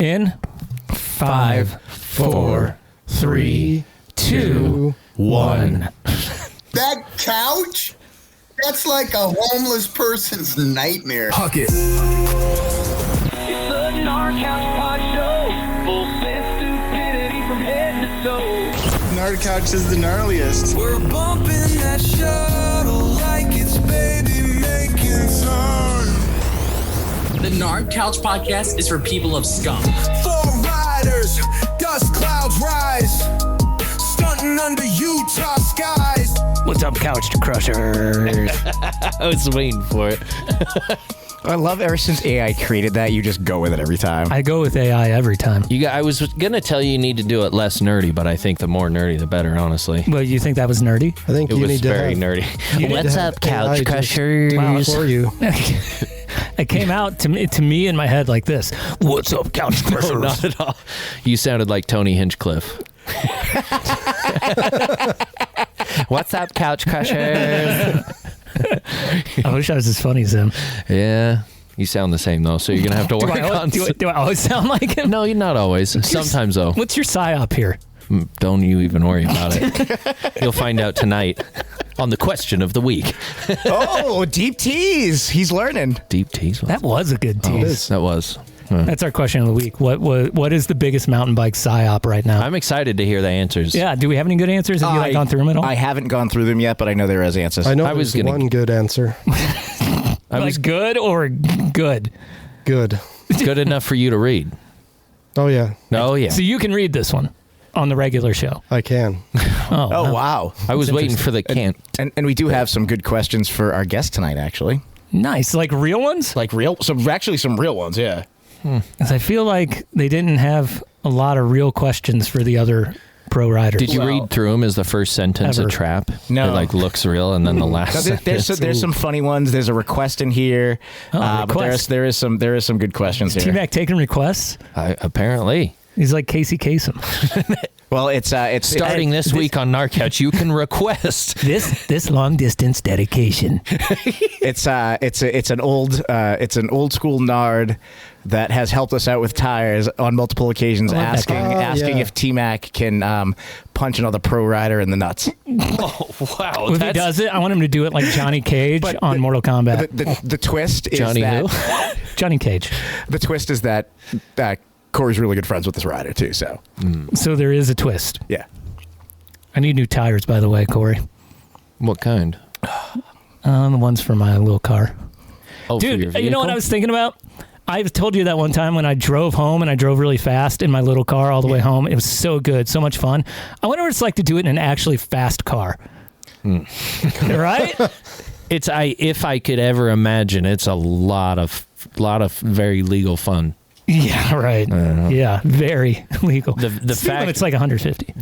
In 5, 4, 3, 2, 1. That couch? That's like a homeless person's nightmare. Huck it. It's the Gnar Couch Podshow. Full sense stupidity from head to toe. Gnar Couch is the gnarliest. We're bumping that shuttle like it's baby making time. The Gnar Couch Podcast is for people of scum. 4 riders, dust clouds rise, stunting under Utah skies. What's up, Couch Crushers? I was waiting for it. I love ever since AI created that, you just go with it every time. I go with AI every time. I was going to tell you need to do it less nerdy, but I think the more nerdy, the better, honestly. Well, you think that was nerdy? I think It you was need to very have, nerdy. What's up, Couch Crushers? Wow, for you. It came out to me in my head like this. What's up, Couch Crushers? No, not at all. You sounded like Tony Hinchcliffe. What's up, Couch Crushers? I wish I was as funny as him. Yeah. You sound the same, though, so you're going to have to work on... Do I always sound like him? No, you're not always. Sometimes, though. What's your psyop here? Don't you even worry about it. You'll find out tonight on the question of the week. Oh, deep tease. He's learning. Deep tease. That was a good tease. That was. That's our question of the week. What is the biggest mountain bike psyop right now? I'm excited to hear the answers. Yeah. Do we have any good answers? Have you gone through them at all? I haven't gone through them yet, but I know there is answers. I know I was there's gonna- one good answer. Good or good? Good. Good enough for you to read. Oh, yeah. Oh, yeah. So you can read this one on the regular show. I can. Oh, wow. I was waiting for the can't. And we do have some good questions for our guest tonight, actually. Nice. Like real ones? Like real, some real ones, yeah. 'Cause I feel like they didn't have a lot of real questions for the other pro riders. Did you read through them? Is the first sentence Ever. a trap? No. It like looks real, and then the last No, sentence. there's some funny ones. There's a request in here, but request. there is some good questions here. T-Mac taking requests? Apparently. He's like Casey Kasem. Well, it's Starting this week on Gnar Couch, you can request. this long distance dedication. it's an old school nard that has helped us out with tires on multiple occasions, asking if T-Mac can punch another pro rider in the nuts. Oh, wow. If he does it, I want him to do it like Johnny Cage on Mortal Kombat. The twist is Johnny that who? Johnny Cage. the twist is that Corey's really good friends with this rider too. So So there is a twist. yeah. I need new tires, by the way, Corey. What kind? The ones for my little car. Oh, for your Dude, vehicle? you know what I was thinking about? I've told you that one time when I drove home and I drove really fast in my little car all the way home. It was so good, so much fun. I wonder what it's like to do it in an actually fast car. Right? If I could ever imagine, it's a lot of very legal fun. Yeah, right. Yeah, very legal. The Speaking fact of, it's like 150.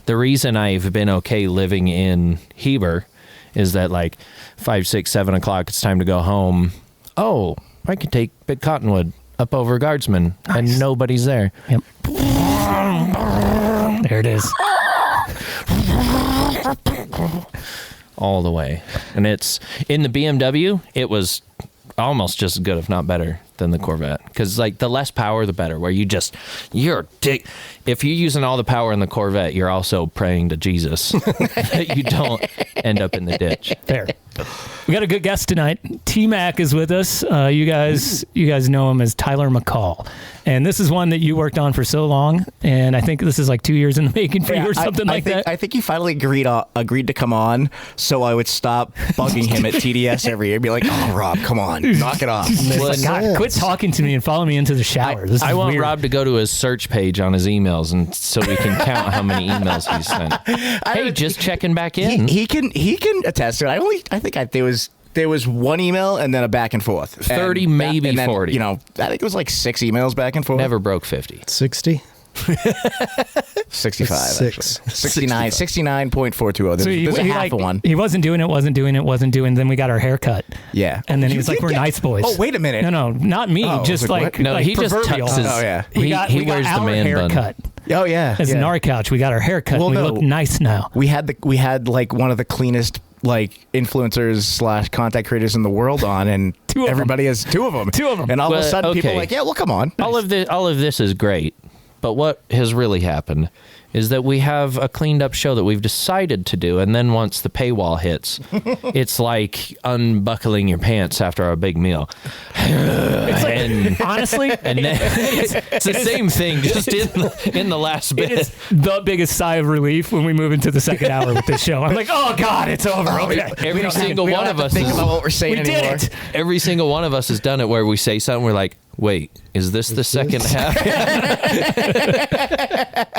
The reason I've been okay living in Heber is that like 5, 6, 7 o'clock, it's time to go home. Oh, I could take Big Cottonwood up over Guardsman and nobody's there. Yep. There it is. All the way. And it's in the BMW, it was almost just as good, if not better, than the Corvette. Because like the less power, the better. Where if you're using all the power in the Corvette, you're also praying to Jesus that you don't end up in the ditch. Fair. We got a good guest tonight. T-Mac is with us. You guys know him as Tyler McCaul. And this is one that you worked on for so long. And I think this is like 2 years in the making for you or something that. I think he finally agreed to come on, so I would stop bugging him at TDS every year. Be like, "Oh, Rob, come on, knock it off." God, quit talking to me and follow me into the shower. This is I want weird. Rob to go to his search page on his emails, and so we can count how many emails he's sent. Hey, just checking back in. He can attest to it. I think there was one email and then a back and forth. 30, maybe and then, 40. You know, I think it was like 6 emails back and forth. Never broke 50. 60? 65. Six. Actually. 69.420. There's a half of one. He wasn't doing it. Then we got our haircut. Yeah. And then he was like, "We're nice boys." Oh, wait a minute. No, not me. Oh, just like, like, No, like he just proverbial. tucks his. Oh, yeah. We got wears the our man haircut. bun. Oh yeah. As yeah. Gnar Couch, we got our haircut. Well, We no. look nice now. We had like one of the cleanest like influencers / content creators in the world on, and everybody has two of them. And all of a sudden people are like, yeah, well, come on. All of this is great, but what has really happened is that we have a cleaned up show that we've decided to do, and then once the paywall hits, it's like unbuckling your pants after a big meal. Honestly, and then it's the same thing, just in the last bit. It's the biggest sigh of relief when we move into the second hour with this show. I'm like, oh God, it's over. Okay. Every single one of us think about what we're saying anymore. Did it. Every single one of us has done it where we say something, we're like, wait, is this the second half?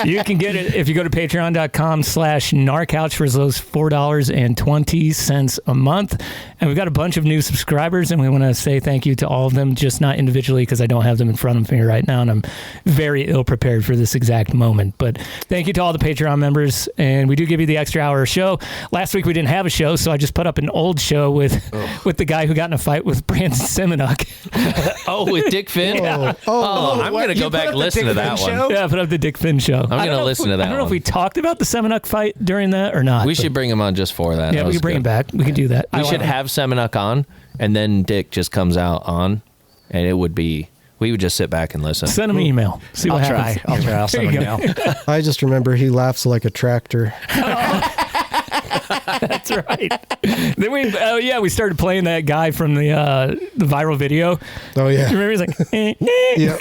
You can get it if you go to patreon.com/Gnar Couch for as low as $4.20 a month. And we've got a bunch of new subscribers, and we want to say thank you to all of them, just not individually because I don't have them in front of me right now, and I'm very ill prepared for this exact moment. But thank you to all the Patreon members, and we do give you the extra hour show. Last week we didn't have a show, so I just put up an old show with the guy who got in a fight with Brandon Semenuk. Oh, with Dick Finn? I'm going to go back and listen to that one. Yeah, I put up the Dick Finn show. I'm going to listen to that one. I don't know if we talked about the Semenuk fight during that or not. We should bring him on just for that. Yeah, we can bring him back. We can do that. We should have Semenuk on, and then Dick just comes out on, and we would just sit back and listen. Send him an email. See what happens. I'll try. I'll send him an email. I just remember he laughs like a tractor. That's right. Then we started playing that guy from the viral video. Oh yeah. You remember he's like, Yeah.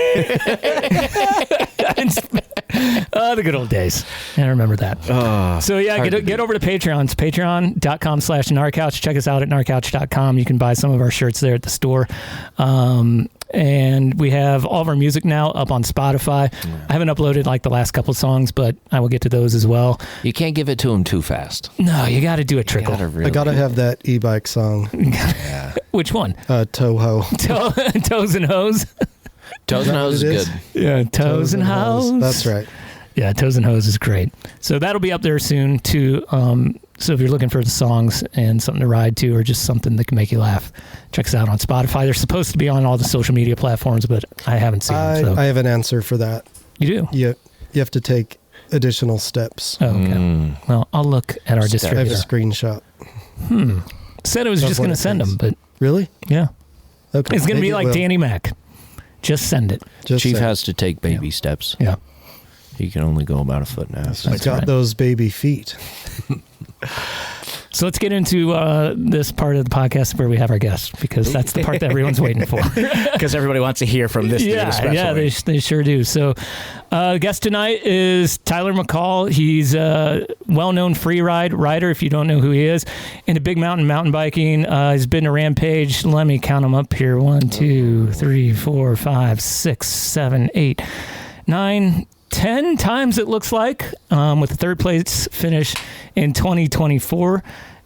the good old days. I remember that. So yeah, get over to Patreon. It's patreon.com/Gnar Couch. Check us out at gnarcouch.com. You can buy some of our shirts there at the store. And we have all of our music now up on Spotify. I haven't uploaded like the last couple songs, but I will get to those as well. You can't give it to him too fast. No, you got to do a trickle. I gotta have that e-bike song. Which one? Toho. Toes and Hose. Toes and Hose is good. Yeah, Toes and Hose. That's right. Yeah, Toes and Hose is great. So that'll be up there soon too. So if you're looking for the songs and something to ride to or just something that can make you laugh, check us out on Spotify. They're supposed to be on all the social media platforms, but I haven't seen them. So. I have an answer for that. You do? You have to take additional steps. Oh, okay. Well, I'll look at our distributor. I have a screenshot. Said I was just going to send them, but... Really? Yeah. Okay. It's going to be like Danny Mac. Just send it. Chief has to take baby steps. Yeah. He can only go about a foot and a half. He's got those baby feet. So let's get into this part of the podcast where we have our guests, because that's the part that everyone's waiting for. Because everybody wants to hear from this dude especially. Yeah, they sure do. So guest tonight is Tyler McCaul. He's a well-known Freeride rider, if you don't know who he is, into big mountain biking. He's been to Rampage. Let me count them up here. 1, 2, 3, 4, 5, 6, 7, 8, 9, 10 times it looks like, with the third place finish in 2024.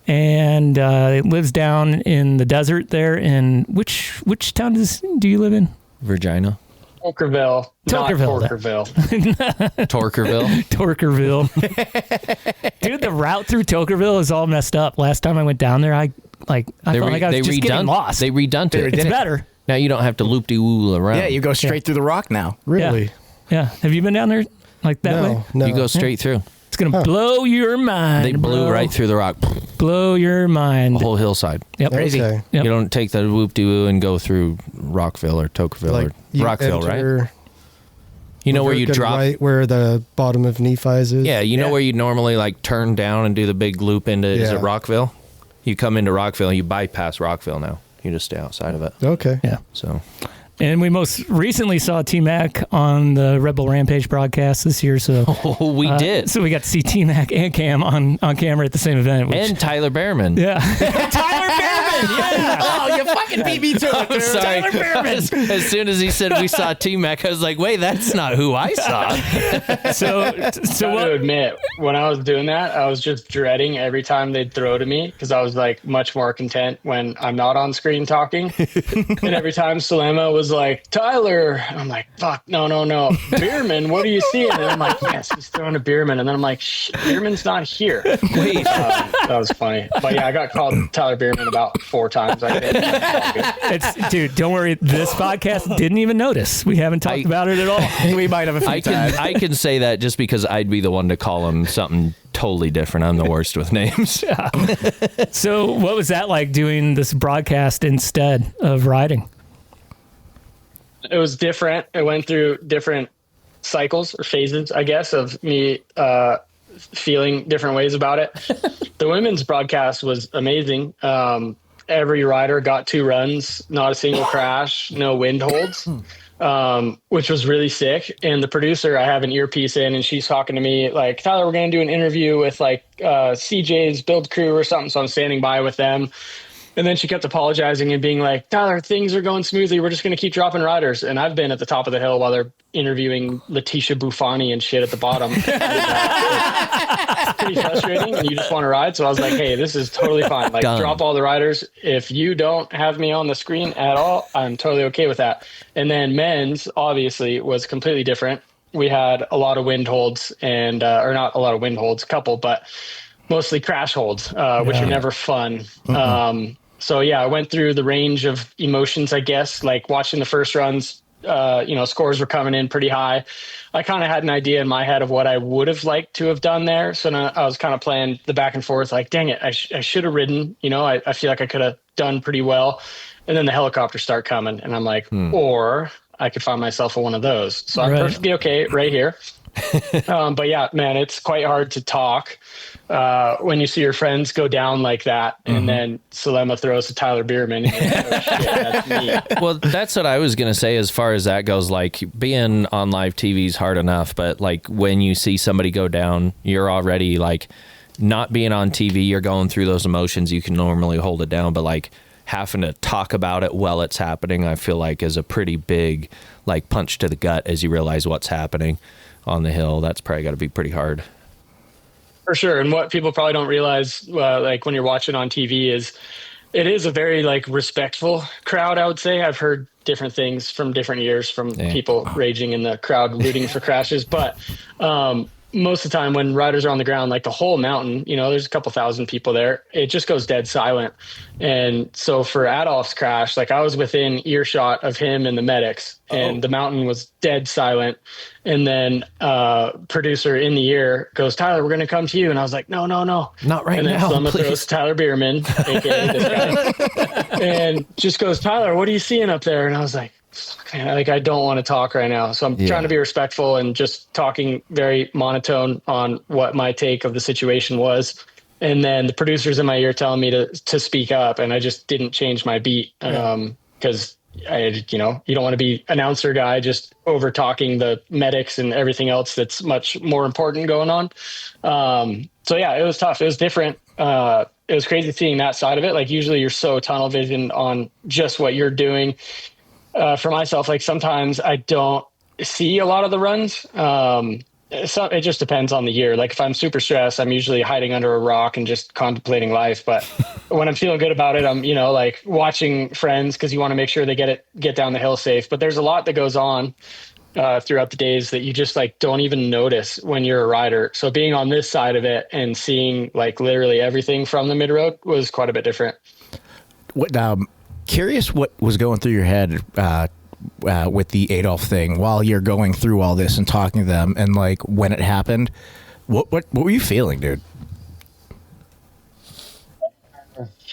And it lives down in the desert there in which town do you live in? Virginia. Torkerville. Torkerville. Torkerville. Dude, the route through Torkerville is all messed up. Last time I went down there, I felt like I was just getting lost. They redone it. It's better. Now you don't have to loop-de-woo around. Yeah, you go straight through the rock now. Really? Yeah. Have you been down there like that way? No. You go straight through. It's going to blow your mind. They blew right through the rock. Blow your mind. The whole hillside. Yep. Crazy. Okay. Yep. You don't take the whoop-de-woo and go through Rockville or Tokerville or Rockville, right? You know where you drop. Right where the bottom of Nephi's is? Yeah, you know where you normally like turn down and do the big loop into, is it Rockville? You come into Rockville and you bypass Rockville now. You just stay outside of it. Okay. Yeah. So... And we most recently saw T-Mac on the Rebel Rampage broadcast this year. So we did. So we got to see T-Mac and Cam on camera at the same event. And Tyler Bierman. Yeah. Tyler Bierman, yeah. Oh, you fucking beat me to it, dude. Sorry. Tyler Bierman. As soon as he said we saw T-Mac, I was like, wait, that's not who I saw. So to admit, when I was doing that, I was just dreading every time they'd throw to me, because I was like much more content when I'm not on screen talking. And every time Salema was like, Tyler, and I'm like, fuck, no. Bierman, what are you seeing? And I'm like, yes, he's throwing to Bierman. And then I'm like, Bierman's not here. Wait. That was funny. But yeah, I got called Tyler Bierman about 4 times. I think. Dude, don't worry. This podcast didn't even notice. We haven't talked about it at all. We might have a few times. I can say that just because I'd be the one to call him something totally different. I'm the worst with names. So what was that like doing this broadcast instead of riding? It was different. It went through different cycles or phases, I guess, of me feeling different ways about it. The women's broadcast was amazing. Every rider got 2 runs, not a single crash, no wind holds, which was really sick. And the producer, I have an earpiece in, and she's talking to me like, Tyler, we're going to do an interview with like CJ's build crew or something. So I'm standing by with them. And then she kept apologizing and being like, Tyler, things are going smoothly. We're just going to keep dropping riders. And I've been at the top of the hill while they're interviewing Letitia Buffoni and shit at the bottom. It's pretty frustrating, and you just want to ride. So I was like, hey, this is totally fine. Like, drop all the riders. If you don't have me on the screen at all, I'm totally okay with that. And then men's, obviously, was completely different. We had a lot of wind holds and, or not a lot of wind holds, a couple, but mostly crash holds, which are never fun. So yeah, I went through the range of emotions, I guess, like watching the first runs, scores were coming in pretty high. I kind of had an idea in my head of what I would have liked to have done there. So now I was kind of playing the back and forth, like, dang it, I should have ridden, I feel like I could have done pretty well. And then the helicopters start coming and I'm like, or I could find myself one of those. So I'm perfectly okay right here. But yeah, man, it's quite hard to talk when you see your friends go down like that, and then Salema throws to Tyler Bierman. And you're like, oh, shit, that's me. Well, that's what I was going to say as far as that goes. Like, being on live TV is hard enough, but like when you see somebody go down, you're already like, not being on TV, you're going through those emotions. You can normally hold it down, but like having to talk about it while it's happening, I feel like is a pretty big like punch to the gut as you realize what's happening on the hill. That's probably got to be pretty hard. For sure. And what people probably don't realize, like when you're watching on TV, is it is a very like respectful crowd, I would say. I've heard different things from different years from people raging in the crowd, rooting for crashes. But most of the time when riders are on the ground, like the whole mountain, there's a couple thousand people there, it just goes dead silent. And so for Adolph's crash, like I was within earshot of him and the medics, and the mountain was dead silent. And then producer in the ear goes, Tyler, we're going to come to you. And I was like, no. Not right and then now, Slumma please. throws Tyler Bierman, aka this guy, and just goes, Tyler, what are you seeing up there? And I was like, man, like I don't want to talk right now. So I'm trying to be respectful and just talking very monotone on what my take of the situation was. And then the producer's in my ear telling me to speak up, and I just didn't change my beat because you don't want to be announcer guy just over talking the medics and everything else that's much more important going on. So yeah, it was tough. It was different. It was crazy seeing that side of it. Like usually you're so tunnel vision on just what you're doing. For myself, like sometimes I don't see a lot of the runs. So it just depends on the year. Like if I'm super stressed, I'm usually hiding under a rock and just contemplating life. But when I'm feeling good about it, I'm, like watching friends because you want to make sure they get down the hill safe. But there's a lot that goes on throughout the days that you just like don't even notice when you're a rider. So being on this side of it and seeing like literally everything from the mid road was quite a bit different. Curious what was going through your head with the Adolph thing while you're going through all this and talking to them, and like when it happened, what were you feeling, dude?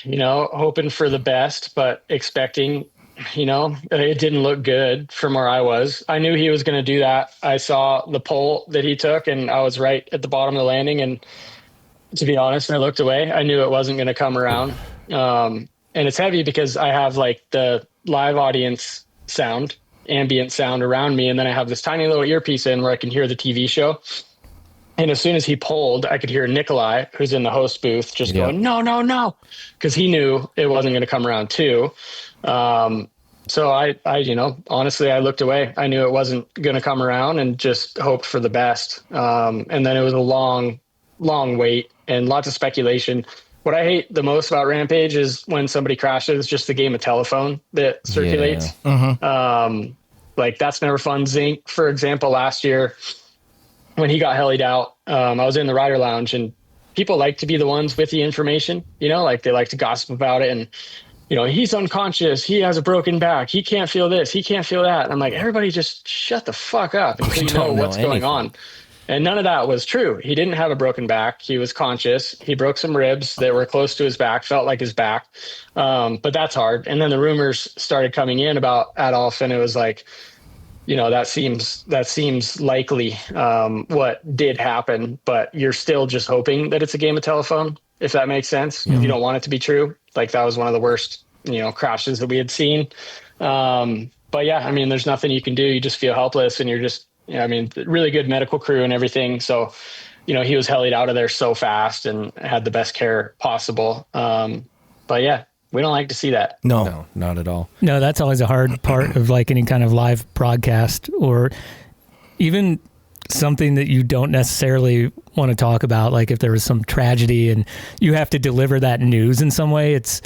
Hoping for the best, but expecting, it didn't look good from where I was. I knew he was going to do that. I saw the pole that he took, and I was right at the bottom of the landing. And to be honest, I looked away. I knew it wasn't going to come around. And it's heavy because I have like the live audience sound, ambient sound around me. And then I have this tiny little earpiece in where I can hear the TV show. And as soon as he pulled, I could hear Nikolai, who's in the host booth, just going, no, because he knew it wasn't going to come around too. So I honestly, I looked away. I knew it wasn't going to come around and just hoped for the best. And then it was a long, long wait and lots of speculation. What I hate the most about Rampage is when somebody crashes, just the game of telephone that circulates. Like that's never fun. Zink, for example, last year when he got helied out, I was in the rider lounge, and people like to be the ones with the information, like they like to gossip about it. And, he's unconscious. He has a broken back. He can't feel this. He can't feel that. And I'm like, everybody just shut the fuck up until you know what's going on. And none of that was true. He didn't have a broken back. He was conscious. He broke some ribs that were close to his back, felt like his back. But that's hard. And then the rumors started coming in about Adolf, and it was like, that seems likely what did happen, but you're still just hoping that it's a game of telephone, if that makes sense. If you don't want it to be true. Like, that was one of the worst, crashes that we had seen. But yeah, I mean, there's nothing you can do. You just feel helpless, and you're just, really good medical crew and everything. So, he was helied out of there so fast and had the best care possible. But yeah, we don't like to see that. No, not at all. No, that's always a hard part of like any kind of live broadcast, or even something that you don't necessarily want to talk about. Like if there was some tragedy and you have to deliver that news in some way, it's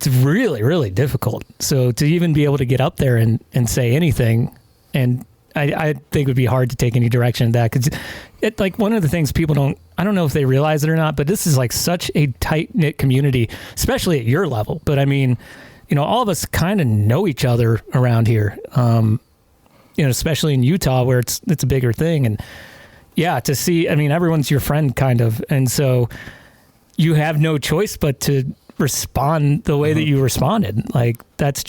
really, really difficult. So to even be able to get up there and say anything, and I think it would be hard to take any direction in that, because it, like, one of the things people I don't know if they realize it or not, but this is like such a tight-knit community, especially at your level. But I mean, all of us kind of know each other around here, especially in Utah where it's a bigger thing. And yeah, to see, I mean, everyone's your friend kind of. And so you have no choice but to respond the way that you responded. Like, that's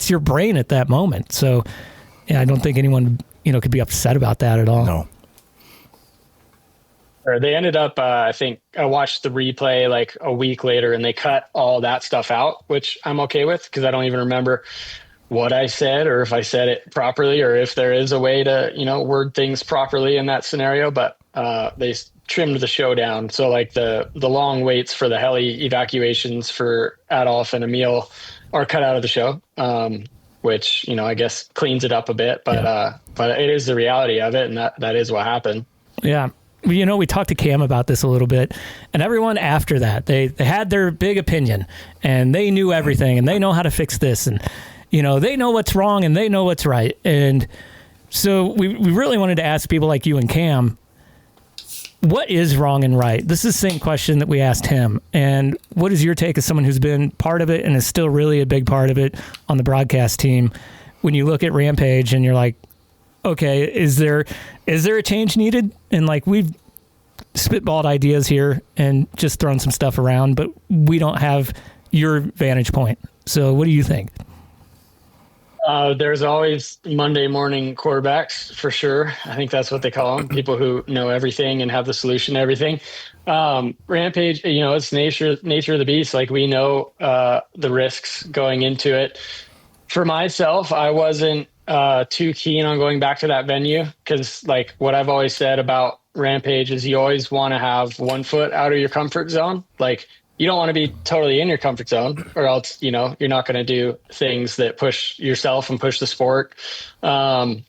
your brain at that moment. So yeah, I don't think anyone, could be upset about that at all. No. Or they ended up, I think I watched the replay like a week later, and they cut all that stuff out, which I'm okay with, because I don't even remember what I said or if I said it properly, or if there is a way to, word things properly in that scenario. But they trimmed the show down. So like the long waits for the heli evacuations for Adolf and Emil are cut out of the show. Which, I guess cleans it up a bit, but it is the reality of it. And that is what happened. Yeah. We talked to Cam about this a little bit, and everyone after that, they had their big opinion, and they knew everything, and they know how to fix this, and, they know what's wrong and they know what's right. And so we really wanted to ask people like you and Cam, what is wrong and right? This is the same question that we asked him. And what is your take as someone who's been part of it and is still really a big part of it on the broadcast team? When you look at Rampage and you're like, okay, is there a change needed? And like, we've spitballed ideas here and just thrown some stuff around, but we don't have your vantage point. So what do you think? There's always Monday morning quarterbacks, for sure. I think that's what they call them. People who know everything and have the solution to everything. Rampage, it's nature of the beast. Like, we know the risks going into it. For myself, I wasn't too keen on going back to that venue, because like what I've always said about Rampage is you always want to have 1 foot out of your comfort zone. Like, you don't want to be totally in your comfort zone, or else, you're not going to do things that push yourself and push the sport. And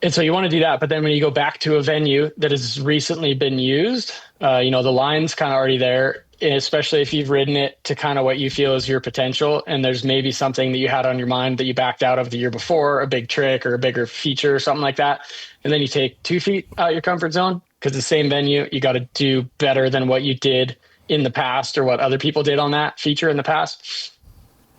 so you want to do that. But then when you go back to a venue that has recently been used, the line's kind of already there, especially if you've ridden it to kind of what you feel is your potential. And there's maybe something that you had on your mind that you backed out of the year before, a big trick or a bigger feature or something like that. And then you take 2 feet out your comfort zone, because the same venue, you got to do better than what you did in the past or what other people did on that feature in the past.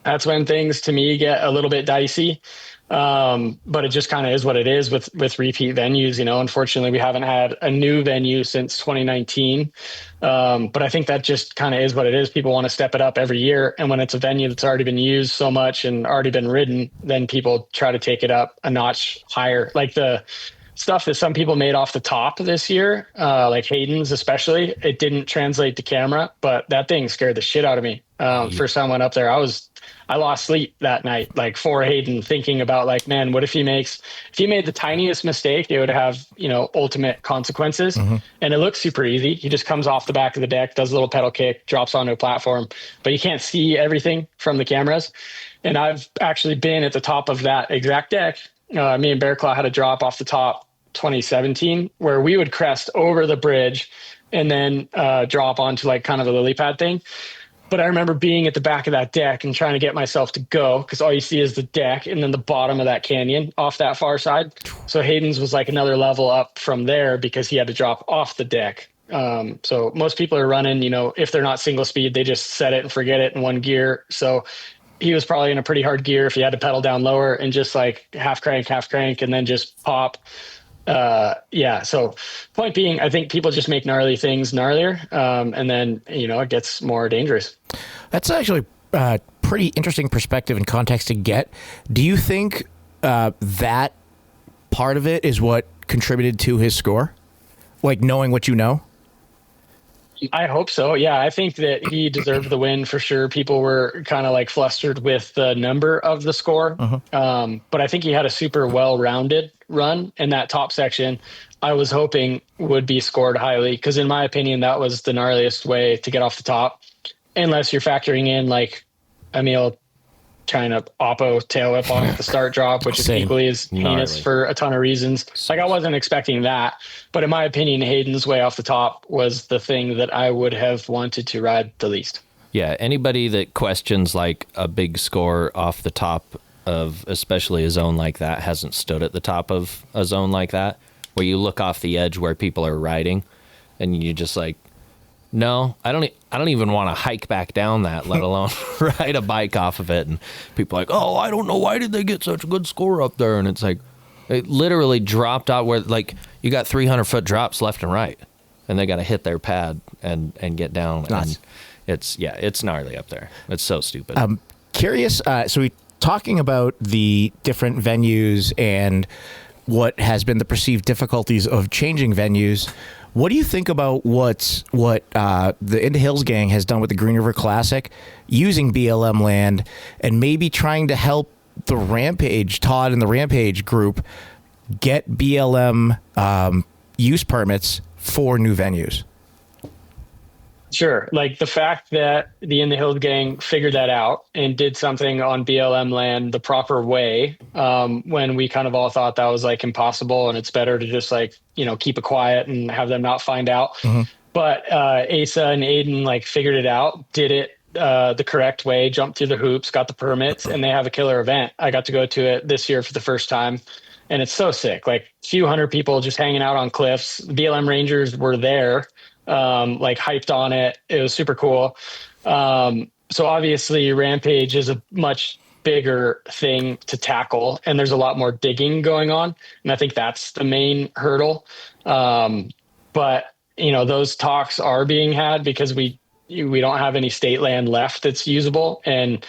That's when things to me get a little bit dicey. But it just kind of is what it is with repeat venues. Unfortunately, we haven't had a new venue since 2019. But I think that just kind of is what it is. People want to step it up every year. And when it's a venue that's already been used so much and already been ridden, then people try to take it up a notch higher. Like the stuff that some people made off the top this year, like Hayden's especially, it didn't translate to camera, but that thing scared the shit out of me. For someone up there, I lost sleep that night, like for Hayden, thinking about like, man, what if he made the tiniest mistake, it would have, ultimate consequences. And it looks super easy. He just comes off the back of the deck, does a little pedal kick, drops onto a platform, but you can't see everything from the cameras. And I've actually been at the top of that exact deck. Me and Bear Claw had a drop off the top 2017 where we would crest over the bridge and then drop onto like kind of a lily pad thing. But I remember being at the back of that deck and trying to get myself to go, because all you see is the deck and then the bottom of that canyon off that far side. So Hayden's was like another level up from there because he had to drop off the deck. So most people are running, if they're not single speed, they just set it and forget it in one gear. So he was probably in a pretty hard gear if he had to pedal down lower and just like half crank, and then just pop. Yeah. So point being, I think people just make gnarly things gnarlier. And then, it gets more dangerous. That's actually a pretty interesting perspective and context to get. Do you think that part of it is what contributed to his score? Like knowing what you know? I hope so. Yeah, I think that he deserved the win for sure. People were kind of like flustered with the number of the score. But I think he had a super well-rounded run in that top section. I was hoping would be scored highly because in my opinion, that was the gnarliest way to get off the top. Unless you're factoring in like Emil trying to oppo tail whip off the start drop, which is equally as heinous for a ton of reasons. Like I wasn't expecting that, but in my opinion, Hayden's way off the top was the thing that I would have wanted to ride the least. Yeah, anybody that questions like a big score off the top of especially a zone like that hasn't stood at the top of a zone like that, where you look off the edge where people are riding and you just like, no, I don't even want to hike back down that, let alone ride a bike off of it. And people are like, oh, I don't know, why did they get such a good score up there? And it's like, it literally dropped out where like you got 300-foot drops left and right, and they got to hit their pad and get down. Nice. And it's gnarly up there. It's so stupid. Curious. So we talking about the different venues and what has been the perceived difficulties of changing venues. What do you think about what the Into Hills gang has done with the Green River Classic, using BLM land and maybe trying to help the Rampage, Todd and the Rampage group, get BLM use permits for new venues? Sure. Like the fact that the In the Hills gang figured that out and did something on BLM land the proper way, when we kind of all thought that was like impossible and it's better to just like, keep it quiet and have them not find out. But Asa and Aiden like figured it out, did it the correct way, jumped through the hoops, got the permits, and they have a killer event. I got to go to it this year for the first time. And it's so sick. Like a few hundred people just hanging out on cliffs. BLM Rangers were there. Like hyped on it. It was super cool. So obviously Rampage is a much bigger thing to tackle and there's a lot more digging going on. And I think that's the main hurdle. But those talks are being had because we don't have any state land left that's usable. And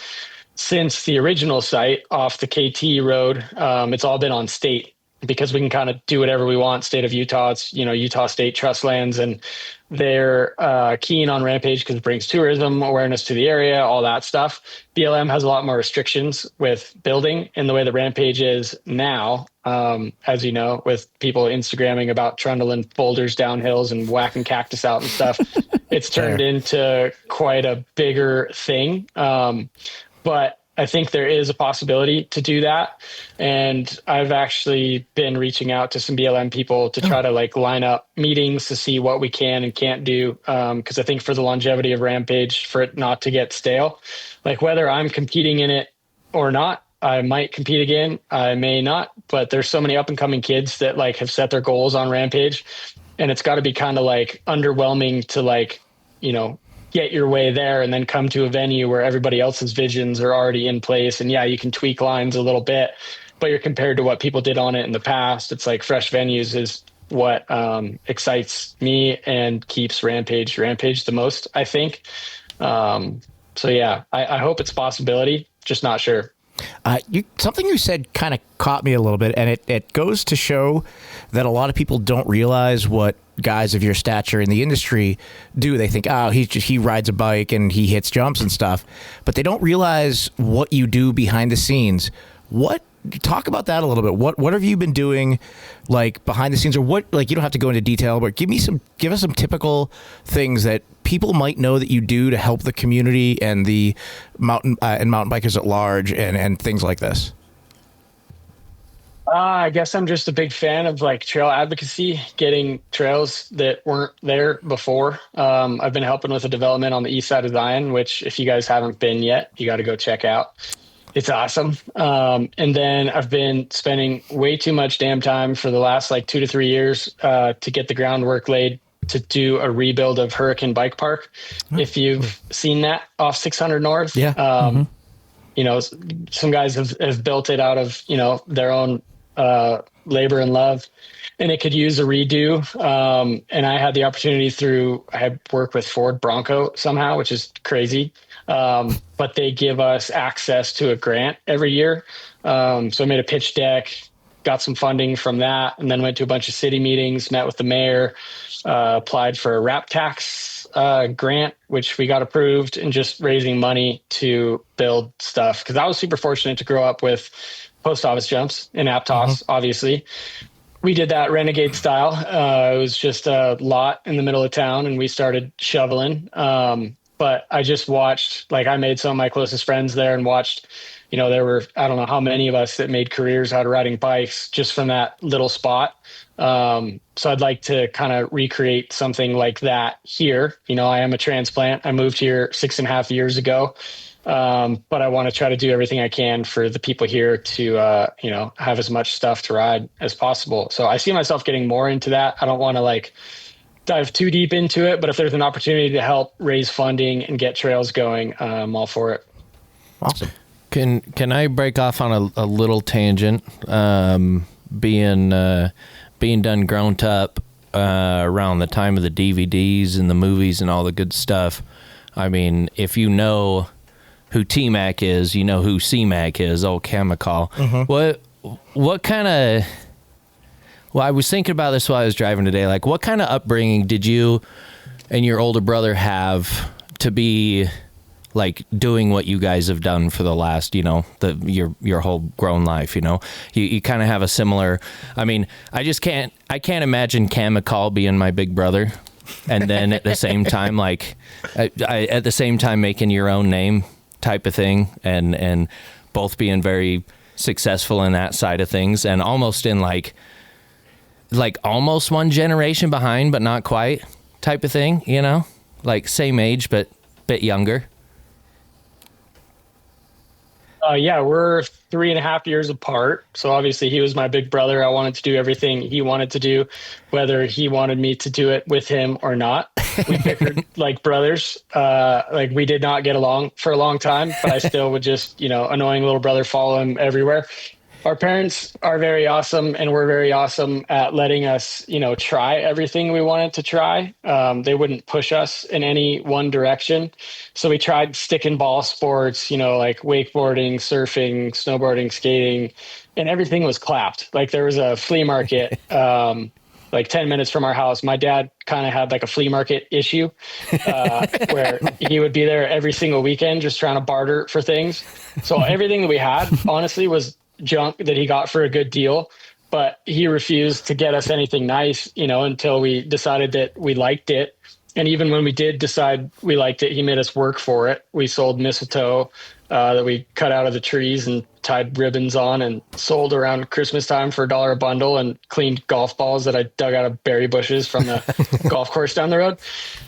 since the original site off the KT road, it's all been on state because we can kind of do whatever we want. State of Utah, it's, Utah state trust lands, and they're keen on Rampage because it brings tourism awareness to the area, all that stuff. BLM has a lot more restrictions with building in the way that Rampage is now, as you know, with people Instagramming about trundling boulders down hills and whacking cactus out and stuff. It's turned into quite a bigger thing. But I think there is a possibility to do that. And I've actually been reaching out to some BLM people to try to like line up meetings to see what we can and can't do. Cause I think for the longevity of Rampage, for it not to get stale, like whether I'm competing in it or not, I might compete again. I may not, but there's so many up and coming kids that like have set their goals on Rampage, and it's got to be kind of like underwhelming to like, get your way there and then come to a venue where everybody else's visions are already in place. And yeah, you can tweak lines a little bit, but you're compared to what people did on it in the past. It's like fresh venues is what excites me and keeps Rampage the most, I think. So yeah, I hope it's a possibility, just not sure. Something you said kind of caught me a little bit, and it goes to show that a lot of people don't realize what guys of your stature in the industry do. They think, oh, he rides a bike and he hits jumps and stuff, but they don't realize what you do behind the scenes. Talk about that a little bit. What have you been doing, like behind the scenes, or what? Like, you don't have to go into detail, but give us some typical things that people might know that you do to help the community and the mountain bikers at large, and things like this. I guess I'm just a big fan of like trail advocacy, getting trails that weren't there before. I've been helping with the development on the east side of Zion, which if you guys haven't been yet, you got to go check out. It's awesome. And then I've been spending way too much damn time for the last like 2 to 3 years to get the groundwork laid to do a rebuild of Hurricane Bike Park. If you've seen that off 600 North, some guys have built it out of, their own labor and love, and it could use a redo. And I had the opportunity I had worked with Ford Bronco somehow, which is crazy. But they give us access to a grant every year. So I made a pitch deck, got some funding from that, and then went to a bunch of city meetings, met with the mayor, applied for a RAP tax grant, which we got approved, and just raising money to build stuff. Because I was super fortunate to grow up with post office jumps in Aptos, obviously. We did that renegade style. It was just a lot in the middle of town, and we started shoveling. But I just watched, like, I made some of my closest friends there and watched, there were, I don't know how many of us that made careers out of riding bikes just from that little spot. So I'd like to kind of recreate something like that here. I am a transplant. I moved here 6.5 years ago. But I want to try to do everything I can for the people here to, have as much stuff to ride as possible. So I see myself getting more into that. I don't want to dive too deep into it, but if there's an opportunity to help raise funding and get trails going, I'm all for it. Awesome. Can I break off on a little tangent? Being done grown up around the time of the DVDs and the movies and all the good stuff. I mean, if you know who T-Mac is, you know who C-Mac is, old Cam McCaul. What kind of... Well, I was thinking about this while I was driving today. Like, what kind of upbringing did you and your older brother have to be, like, doing what you guys have done for the last, your whole grown life, You kind of have a similar... I mean, I can't imagine Cam McCaul being my big brother, and then at the same time, at the same time making your own name type of thing, and both being very successful in that side of things, and almost in like almost one generation behind, but not quite type of thing, like same age, but bit younger. Yeah, we're 3.5 years apart. So obviously he was my big brother. I wanted to do everything he wanted to do, whether he wanted me to do it with him or not. We bickered like brothers. We did not get along for a long time, but I still would just, annoying little brother follow him everywhere. Our parents are very awesome, and we're very awesome at letting us, try everything we wanted to try. They wouldn't push us in any one direction. So we tried stick and ball sports, like wakeboarding, surfing, snowboarding, skating, and everything was clapped. Like there was a flea market, 10 minutes from our house. My dad kind of had like a flea market issue where he would be there every single weekend just trying to barter for things. So everything that we had, honestly, was junk that he got for a good deal, but he refused to get us anything nice, until we decided that we liked it. And even when we did decide we liked it, he made us work for it. We sold mistletoe that we cut out of the trees and tied ribbons on and sold around Christmas time for $1 a bundle, and cleaned golf balls that I dug out of berry bushes from the golf course down the road.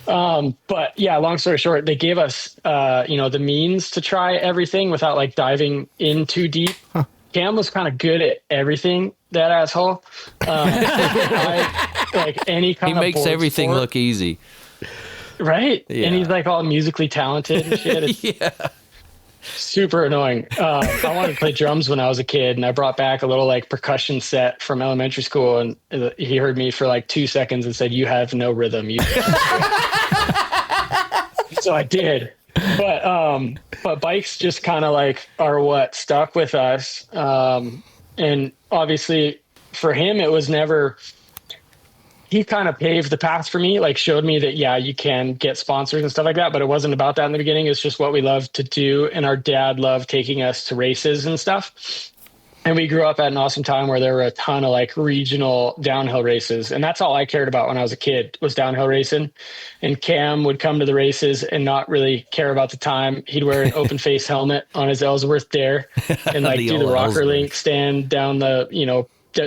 But yeah, long story short, they gave us, the means to try everything without diving in too deep. Cam was kind of good at everything, that asshole. Any kind he of makes everything sport, look easy. Right? Yeah. And he's all musically talented and shit. It's yeah. super annoying. I wanted to play drums when I was a kid, and I brought back a little percussion set from elementary school, and he heard me for 2 seconds and said, "You have no rhythm." So I did. But bikes just kind of are what stuck with us. And obviously for him, it was never, he kind of paved the path for me, showed me that, yeah, you can get sponsors and stuff like that, but it wasn't about that in the beginning. It's just what we loved to do. And our dad loved taking us to races and stuff. And we grew up at an awesome time where there were a ton of regional downhill races. And that's all I cared about when I was a kid, was downhill racing. And Cam would come to the races and not really care about the time. He'd wear an open face helmet on his Ellsworth Dare and do the rocker link, stand down the,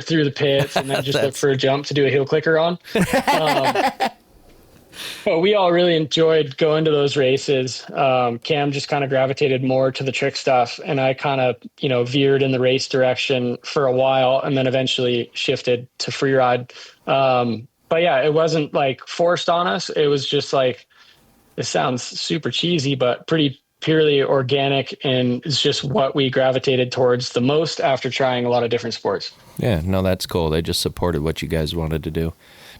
through the pits, and then just look for a jump to do a heel clicker on. But we all really enjoyed going to those races. Cam just kind of gravitated more to the trick stuff, and I kind of, veered in the race direction for a while, and then eventually shifted to freeride. But yeah, it wasn't forced on us. It was just this sounds super cheesy, but pretty purely organic, and it's just what we gravitated towards the most after trying a lot of different sports. Yeah, no, that's cool. They just supported what you guys wanted to do.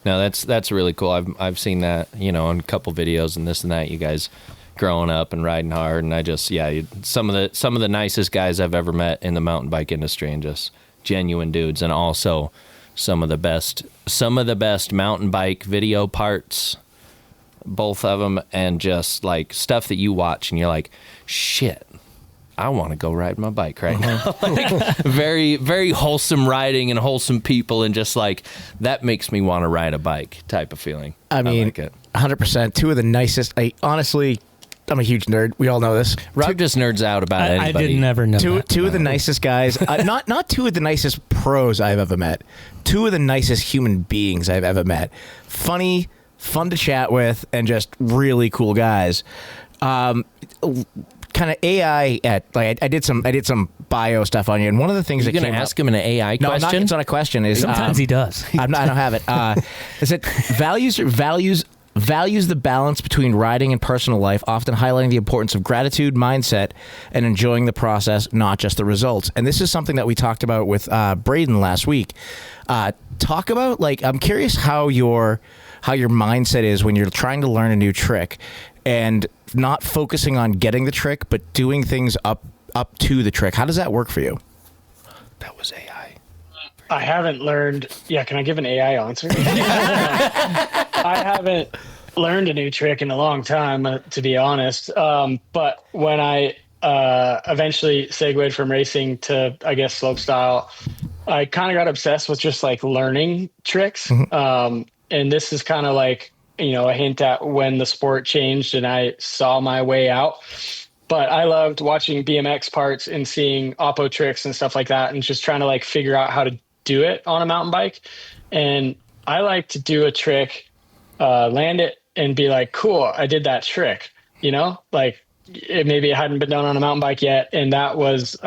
No, that's really cool. I've seen that, you know, in a couple videos and this and that. You guys growing up and riding hard, and I just some of the nicest guys I've ever met in the mountain bike industry, and just genuine dudes, and also some of the best mountain bike video parts, both of them, and just like stuff that you watch and you're like, shit, I want to go ride my bike right now. Like, very, very wholesome riding and wholesome people, and just like that makes me want to ride a bike type of feeling. I mean, like it. 100%. Two of the nicest. Honestly, I'm a huge nerd. We all know this. Rob just nerds out about anybody. I did never know that. Two of the nicest guys. Not two of the nicest pros I've ever met. Two of the nicest human beings I've ever met. Funny, fun to chat with, and just really cool guys. Kind of AI I did some bio stuff on you, and one of the things You're that gonna came ask him an AI no, question. it's not a question. Is Sometimes he does. I don't have it. Is it values the balance between riding and personal life, often highlighting the importance of gratitude, mindset, and enjoying the process, not just the results. And this is something that we talked about with Braden last week. Talk about, like, I'm curious how your mindset is when you're trying to learn a new trick, and not focusing on getting the trick, but doing things up to the trick. How does that work for you? That was AI. I haven't learned. Yeah, can I give an AI answer? I haven't learned a new trick in a long time, to be honest. But when I eventually segued from racing to, I guess, slopestyle, I kind of got obsessed with just like learning tricks. Mm-hmm. And this is kind of like, you know, a hint at when the sport changed and I saw my way out. But I loved watching BMX parts and seeing oppo tricks and stuff like that, and just trying to like figure out how to do it on a mountain bike. And I like to do a trick, land it, and be like, cool, I did that trick, you know, like maybe it hadn't been done on a mountain bike yet. And that was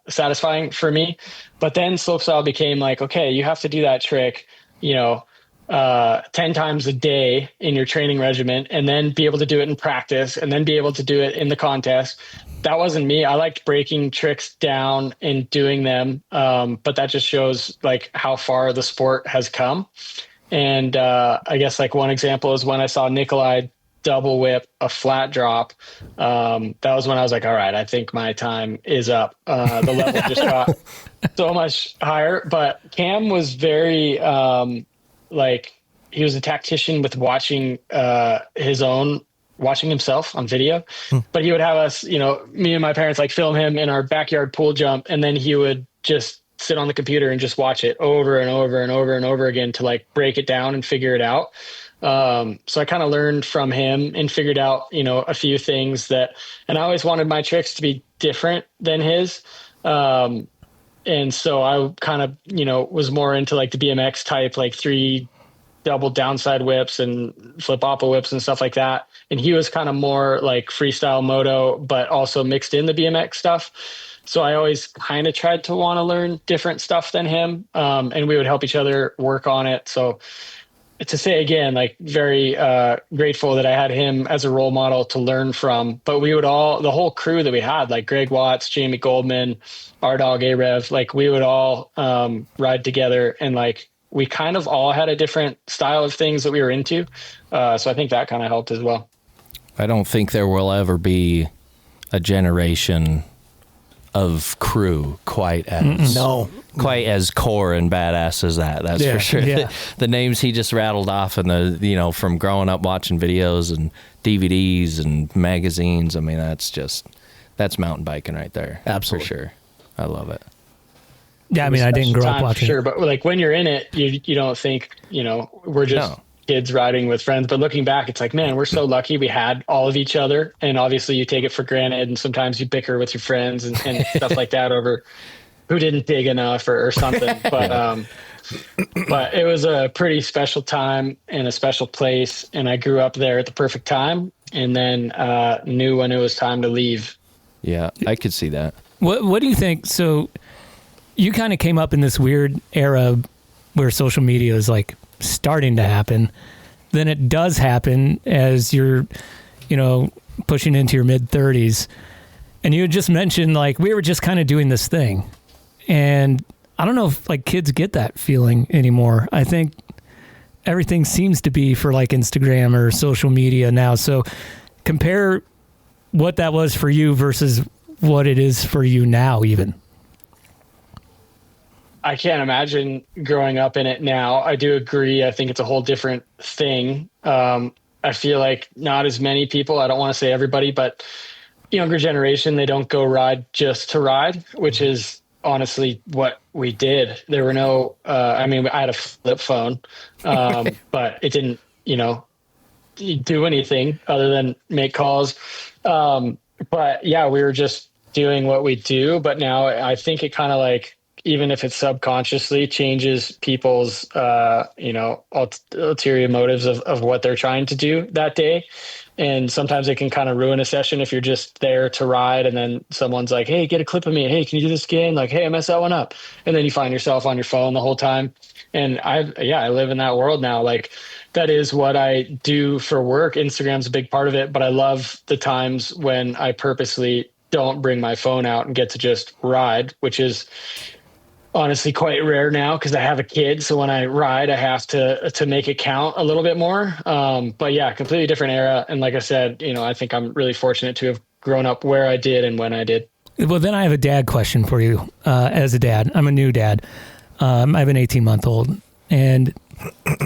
satisfying for me. But then slopestyle became like, okay, you have to do that trick, you know, 10 times a day in your training regimen, and then be able to do it in practice, and then be able to do it in the contest. That wasn't me. I liked breaking tricks down and doing them. But that just shows like how far the sport has come. And I guess like one example is when I saw Nikolai double whip a flat drop. That was when I was like, all right, I think my time is up. The level just got so much higher. But Cam was very, like, he was a tactician with watching himself on video. But he would have us, you know, me and my parents like film him in our backyard pool jump, and then he would just sit on the computer and just watch it over and over and over and over again to like break it down and figure it out. So I kind of learned from him and figured out, you know, a few things and I always wanted my tricks to be different than his. And so I kind of, you know, was more into like the BMX type, like 3 double downside whips and flip oppo whips and stuff like that. And he was kind of more like freestyle moto, but also mixed in the BMX stuff. So I always kind of tried to want to learn different stuff than him. And we would help each other work on it. So to say again, like very grateful that I had him as a role model to learn from. But we would the whole crew that we had, like Greg Watts, Jamie Goldman, our dog A-Rev, like we would all ride together, and like we kind of all had a different style of things that we were into. So I think that kind of helped as well. I don't think there will ever be a generation of crew quite as core and badass as that. That's for sure. Yeah. The names he just rattled off, and from growing up watching videos and DVDs and magazines. I mean, that's mountain biking right there. Absolutely. For sure. I love it. Yeah, I mean, I didn't grow up watching. Sure, but like when you're in it, you don't think, you know, we're just kids riding with friends. But looking back, it's like, man, we're so lucky we had all of each other. And obviously you take it for granted, and sometimes you bicker with your friends and stuff like that over who didn't dig enough or something. But it was a pretty special time and a special place, and I grew up there at the perfect time, and then knew when it was time to leave. Yeah, I could see that. What do you think? So you kind of came up in this weird era where social media is like starting to happen. Then it does happen as you're, you know, pushing into your mid 30s, and you had just mentioned like we were just kind of doing this thing, and I don't know if like kids get that feeling anymore. I think everything seems to be for like Instagram or social media now. So compare what that was for you versus what it is for you now, even. I can't imagine growing up in it now. I do agree. I think it's a whole different thing. I feel like not as many people, I don't want to say everybody, but younger generation, they don't go ride just to ride, which is honestly what we did. There were no, I had a flip phone, but it didn't, do anything other than make calls. But yeah, we were just doing what we do. But now I think it kind of like, even if it subconsciously changes people's, ulterior motives of what they're trying to do that day. And sometimes it can kind of ruin a session if you're just there to ride and then someone's like, hey, get a clip of me. Hey, can you do this again? Like, hey, I messed that one up. And then you find yourself on your phone the whole time. And I live in that world now. Like, that is what I do for work. Instagram's a big part of it, but I love the times when I purposely don't bring my phone out and get to just ride, which is honestly quite rare now because I have a kid. So when I ride, I have to make it count a little bit more. But yeah, completely different era. And like I said, I think I'm really fortunate to have grown up where I did and when I did. Well, then I have a dad question for you. As a dad, I'm a new dad. I have an 18-month-old. And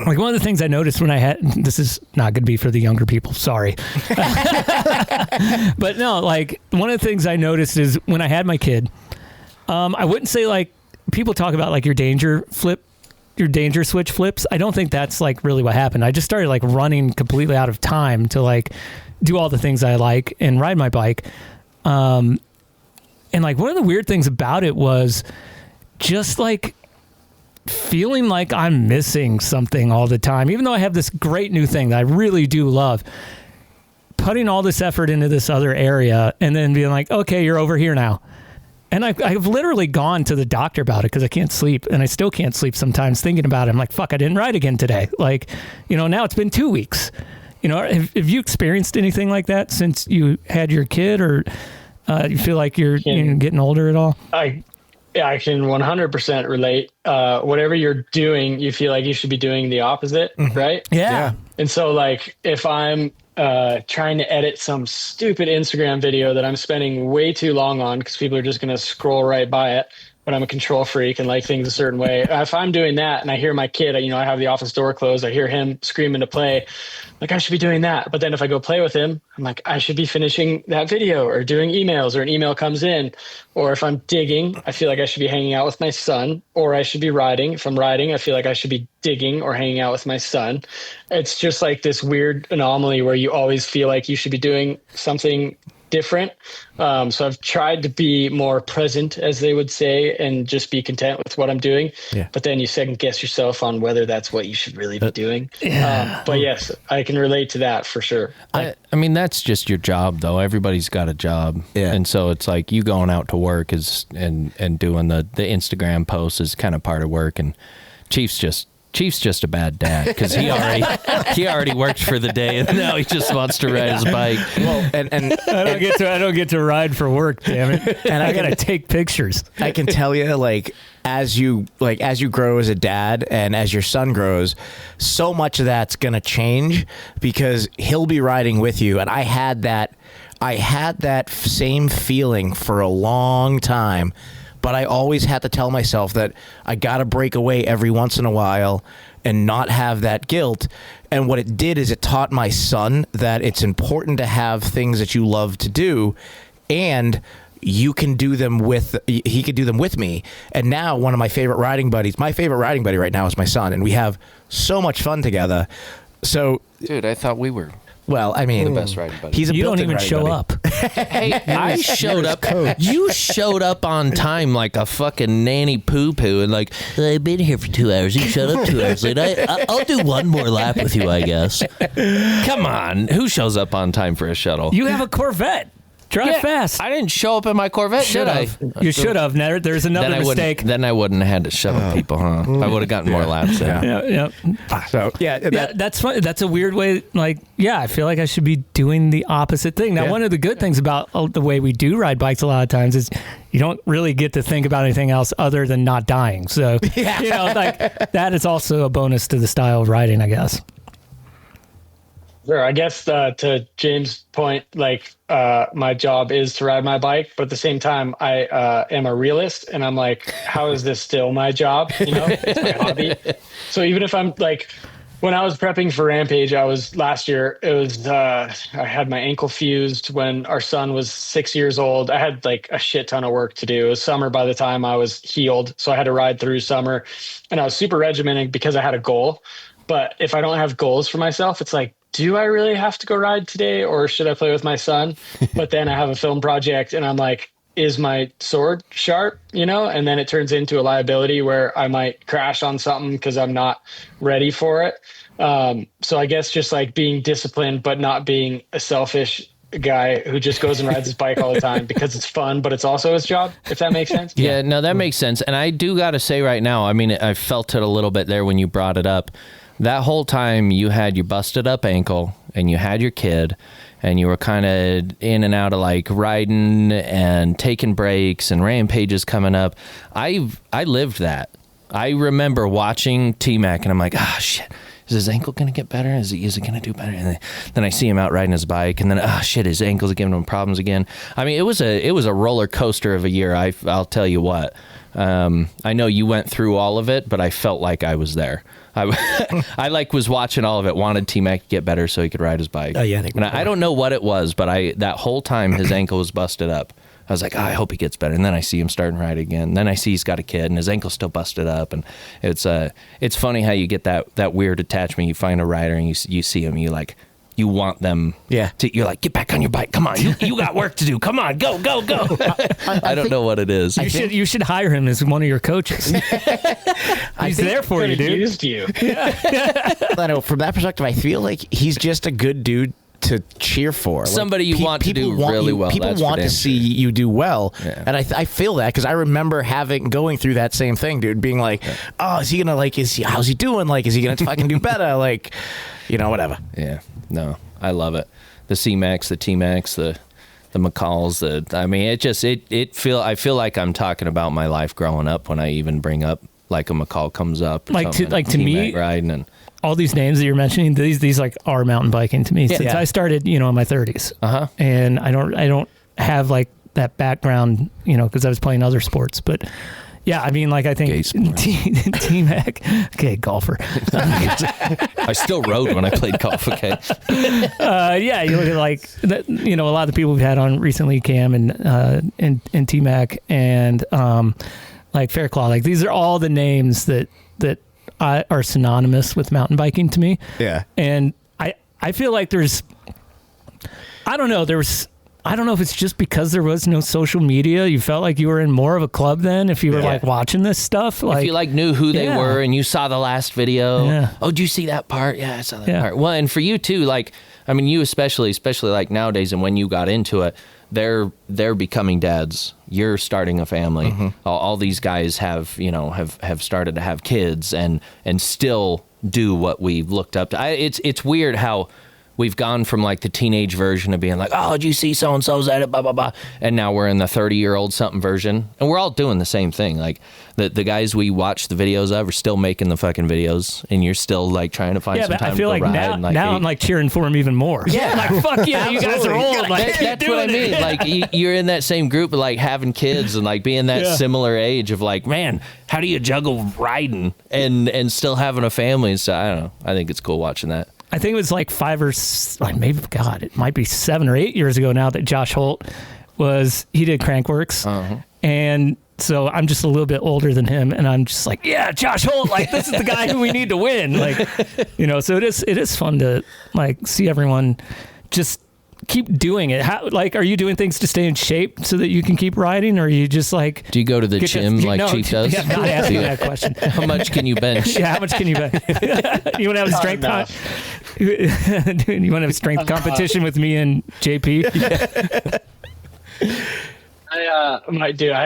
like one of the things I noticed when I had, this is not going to be for the younger people, sorry. But no, like one of the things I noticed is when I had my kid, I wouldn't say like, people talk about like your danger switch flips. I don't think that's like really what happened. I just started like running completely out of time to like do all the things I like and ride my bike. And like one of the weird things about it was just like feeling like I'm missing something all the time, even though I have this great new thing that I really do love, putting all this effort into this other area and then being like, okay, you're over here now. And I've literally gone to the doctor about it because I can't sleep, and I still can't sleep sometimes thinking about it. I'm like, fuck, I didn't ride again today. Like, now it's been 2 weeks. Have you experienced anything like that since you had your kid, or you feel like you're getting older at all? I can 100% relate. Whatever you're doing, you feel like you should be doing the opposite, right? Yeah. And so like if I'm trying to edit some stupid Instagram video that I'm spending way too long on because people are just going to scroll right by it, but I'm a control freak and like things a certain way. If I'm doing that and I hear my kid, I have the office door closed, I hear him screaming to play, like I should be doing that. But then if I go play with him, I'm like, I should be finishing that video or doing emails, or an email comes in. Or if I'm digging, I feel like I should be hanging out with my son, or I should be riding. If I'm riding, I feel like I should be digging or hanging out with my son. It's just like this weird anomaly where you always feel like you should be doing something different. So I've tried to be more present, as they would say, and just be content with what I'm doing. Yeah. But then you second guess yourself on whether that's what you should really be doing. Yeah. But yes, I can relate to that for sure. I mean, that's just your job, though. Everybody's got a job. Yeah. And so it's like you going out to work and doing the Instagram posts is kind of part of work. And Chief's just a bad dad because he already worked for the day and now he just wants to ride his bike. Well, and I don't get to ride for work, damn it. And I gotta take pictures. I can tell you, as you grow as a dad and as your son grows, so much of that's gonna change because he'll be riding with you. And I had that same feeling for a long time. But I always had to tell myself that I got to break away every once in a while and not have that guilt. And what it did is it taught my son that it's important to have things that you love to do, and he could do them with me. And now one of my favorite riding buddies right now is my son, and we have so much fun together. So, dude, I thought we were. Well, I mean, the best riding buddy. He's a you don't even riding show buddy. up. Hey, I showed up. You showed up on time like a fucking nanny poo-poo, and like, I've been here for 2 hours. You showed up 2 hours late. I'll do one more lap with you, I guess. Come on, who shows up on time for a shuttle? You have a Corvette. Drive fast. I didn't show up in my Corvette, did I? You should have. There's another mistake. Then I wouldn't have had to shove people, huh? I would have gotten more laps. Yeah. So That's fun. That's a weird way. Like, I feel like I should be doing the opposite thing. Now, one of the good things about the way we do ride bikes a lot of times is you don't really get to think about anything else other than not dying. So, like that is also a bonus to the style of riding, I guess. Sure. I guess to James' point, like my job is to ride my bike, but at the same time, I am a realist, and I'm like, how is this still my job? It's my hobby. So even if I'm like, when I was prepping for Rampage, last year, it was I had my ankle fused when our son was 6 years old. I had like a shit ton of work to do. It was summer by the time I was healed, so I had to ride through summer, and I was super regimented because I had a goal. But if I don't have goals for myself, it's like, do I really have to go ride today, or should I play with my son? But then I have a film project and I'm like, is my sword sharp? And then it turns into a liability where I might crash on something because I'm not ready for it. So I guess just like being disciplined, but not being a selfish guy who just goes and rides his bike all the time because it's fun, but it's also his job, if that makes sense. Yeah, no, that makes sense. And I do got to say right now, I mean, I felt it a little bit there when you brought it up. That whole time you had your busted up ankle and you had your kid and you were kind of in and out of like riding and taking breaks and Rampages coming up. I lived that. I remember watching T-Mac and I'm like, shit, is his ankle going to get better? Is it going to do better? And then I see him out riding his bike and then, shit, his ankle's giving him problems again. I mean, it was a roller coaster of a year. I'll tell you what. I know you went through all of it, but I felt like I was there. I was watching all of it, wanted T-Mac to get better so he could ride his bike. Oh, yeah. And I don't know what it was, but that whole time his ankle was busted up. I was like, I hope he gets better. And then I see him starting to ride again. And then I see he's got a kid and his ankle's still busted up. And it's funny how you get that weird attachment. You find a rider and you see him, you want them you're like, get back on your bike. Come on. You got work to do. Come on. Go. I don't know what it is. You should hire him as one of your coaches. He's there for you, dude. Used you. I know, from that perspective, I feel like he's just a good dude to cheer for. Somebody you want to do really well. People want to see you do well. Yeah. And I feel that because I remember going through that same thing, dude, being like, is he going to how's he doing? Like, is he going to fucking do better? Like, whatever. Yeah. No, I love it. The C-Max, the T-Max, the McCalls. I feel like I'm talking about my life growing up when I even bring up like a McCall comes up. To me, riding and all these names that you're mentioning, these like are mountain biking to me since I started, in my 30s. And I don't have like that background, because I was playing other sports, but. Yeah, I mean, like I think T-Mac, okay, golfer. I still rode when I played golf. Okay. You look at like a lot of the people we've had on recently, Cam and T-Mac and like Fairclaw. Like these are all the names that are synonymous with mountain biking to me. Yeah, and I feel like I don't know if it's just because there was no social media. You felt like you were in more of a club then if you were like watching this stuff. Like, if you knew who they were and you saw the last video. Yeah. Oh, did you see that part? Yeah, I saw that part. Well, and for you too, you especially like nowadays and when you got into it, they're becoming dads. You're starting a family. Mm-hmm. All these guys have started to have kids and still do what we've looked up to. It's weird how we've gone from like the teenage version of being like, oh, did you see so-and-so's at it, blah, blah, blah. And now we're in the 30-year-old something version. And we're all doing the same thing. Like the guys we watch the videos of are still making the fucking videos. And you're still like trying to find some time to go ride. Now I'm like cheering for him even more. Yeah. Like, fuck yeah, you guys are old. Like, that's what I mean. Like you're in that same group of like having kids and like being that similar age of like, man, how do you juggle riding and still having a family? So I don't know. I think it's cool watching that. I think it was like 5 or maybe, God, it might be 7 or 8 years ago now that Josh Holt he did Crankworks. Uh-huh. And so I'm just a little bit older than him. And I'm just like, yeah, Josh Holt, like this is the guy who we need to win. Like, so it is fun to like see everyone just keep doing it. How, like, are you doing things to stay in shape so that you can keep riding, or are you just like? Do you go to the gym like Chief does? Yeah, I'm not asking that question. How much can you bench? Yeah, how much can you bench? You want to have a strength? You want to have a strength competition with me and JP? I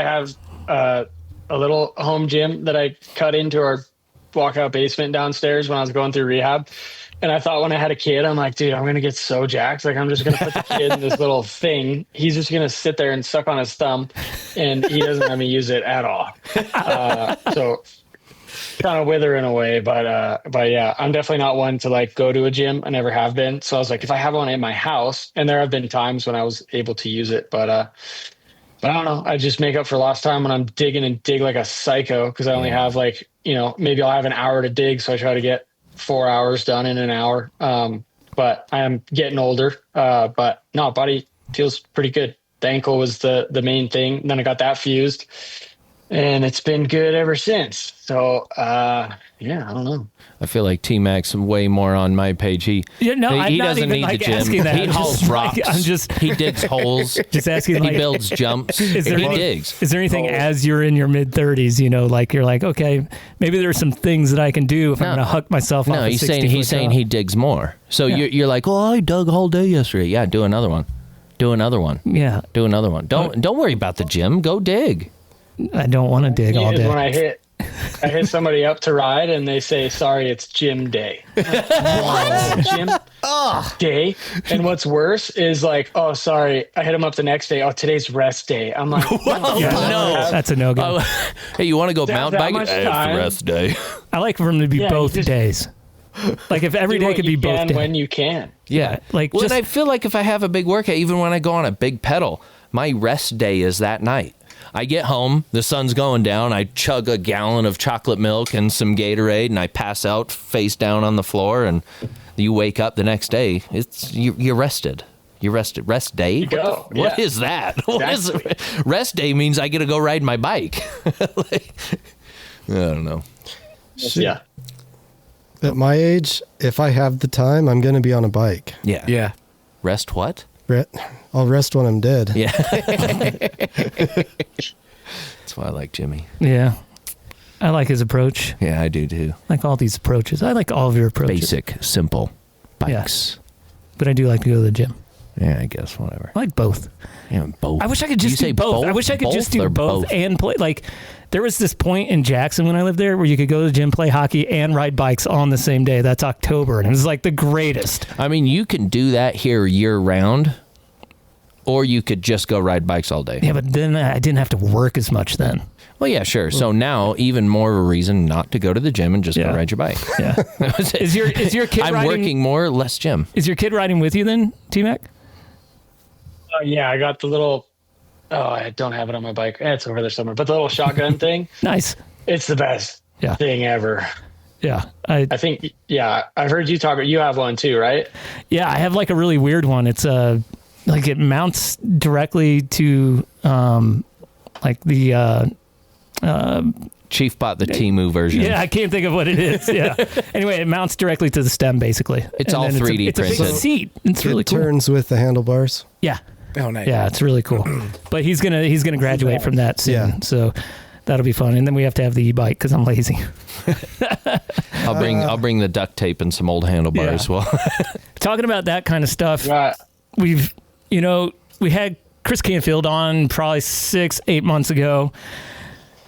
have a little home gym that I cut into our walkout basement downstairs when I was going through rehab. And I thought when I had a kid, I'm like, dude, I'm going to get so jacked. Like, I'm just going to put the kid in this little thing. He's just going to sit there and suck on his thumb, and he doesn't let me use it at all. So kind of withering away. But yeah, I'm definitely not one to like go to a gym. I never have been. So I was like, if I have one in my house, and there have been times when I was able to use it, but I don't know. I just make up for lost time when I'm digging and dig like a psycho, because I only have like, maybe I'll have an hour to dig. So I try to get 4 hours done in an hour. But I am getting older. But no, body feels pretty good. The ankle was the main thing. And then I got that fused, and it's been good ever since. So yeah, I don't know. I feel like T-Mac's way more on my page. He doesn't need the gym. He hauls rocks. He digs holes. Just asking. He builds jumps. He digs. Is there anything as you're in your mid 30s? Like you're like, okay, maybe there's some things that I can do if I'm going to huck myself. No, he's saying he digs more. So you're like, well, I dug all day yesterday. Yeah, do another one. Do another one. Yeah, do another one. Don't worry about the gym. Go dig. I don't want to dig all day. When I hit somebody up to ride and they say, sorry, it's gym day. What? Gym day? And what's worse is like, oh, sorry, I hit them up the next day. Oh, today's rest day. I'm like, no, that's a no-go. Hey, you want to go mountain biking? It's the rest day. I like for them to be both days. Like if every day could be both days. When you can. Yeah. And I feel like if I have a big workout, even when I go on a big pedal, my rest day is that night. I get home, the sun's going down, I chug a gallon of chocolate milk and some Gatorade, and I pass out face down on the floor, and you wake up the next day. You're rested. You're rested. Rest day? What is that? Exactly. Rest day means I get to go ride my bike. I don't know. Yeah. At my age, if I have the time, I'm going to be on a bike. Yeah. Yeah. Rest what? I'll rest when I'm dead. Yeah. That's why I like Jimmy. Yeah. I like his approach. Yeah, I do too. I like all these approaches. I like all of your approaches. Basic, simple bikes. Yeah. But I do like to go to the gym. Yeah, I guess, whatever. I like both. Yeah, both. I wish I could just do both. I wish I could just do both and play. Like, there was this point in Jackson when I lived there where you could go to the gym, play hockey, and ride bikes on the same day. That's October, and it was like the greatest. I mean, you can do that here year round, or you could just go ride bikes all day. Yeah, but then I didn't have to work as much then. Well, yeah, sure. So now, even more of a reason not to go to the gym and just go ride your bike. Yeah. Is your kid I'm riding, working more, less gym. Is your kid riding with you then, T-Mac? Yeah, I got the little... Oh, I don't have it on my bike. It's over there somewhere. But the little shotgun thing. Nice. It's the best thing ever. Yeah. I think, I've heard you talk. You have one too, right? Yeah, I have like a really weird one. It's like it mounts directly to like the... Chief bought the Temu version. Yeah, I can't think of what it is. Yeah. Anyway, it mounts directly to the stem, basically. It's all 3D printed. It's a big seat. It's really cool. It turns with the handlebars. Yeah. Oh, nice. Yeah, it's really cool. But he's gonna graduate from that soon, so that'll be fun. And then we have to have the e-bike because I'm lazy. I'll bring the duct tape and some old handlebars. Well, talking about that kind of stuff, we had Chris Canfield on probably 6-8 months ago,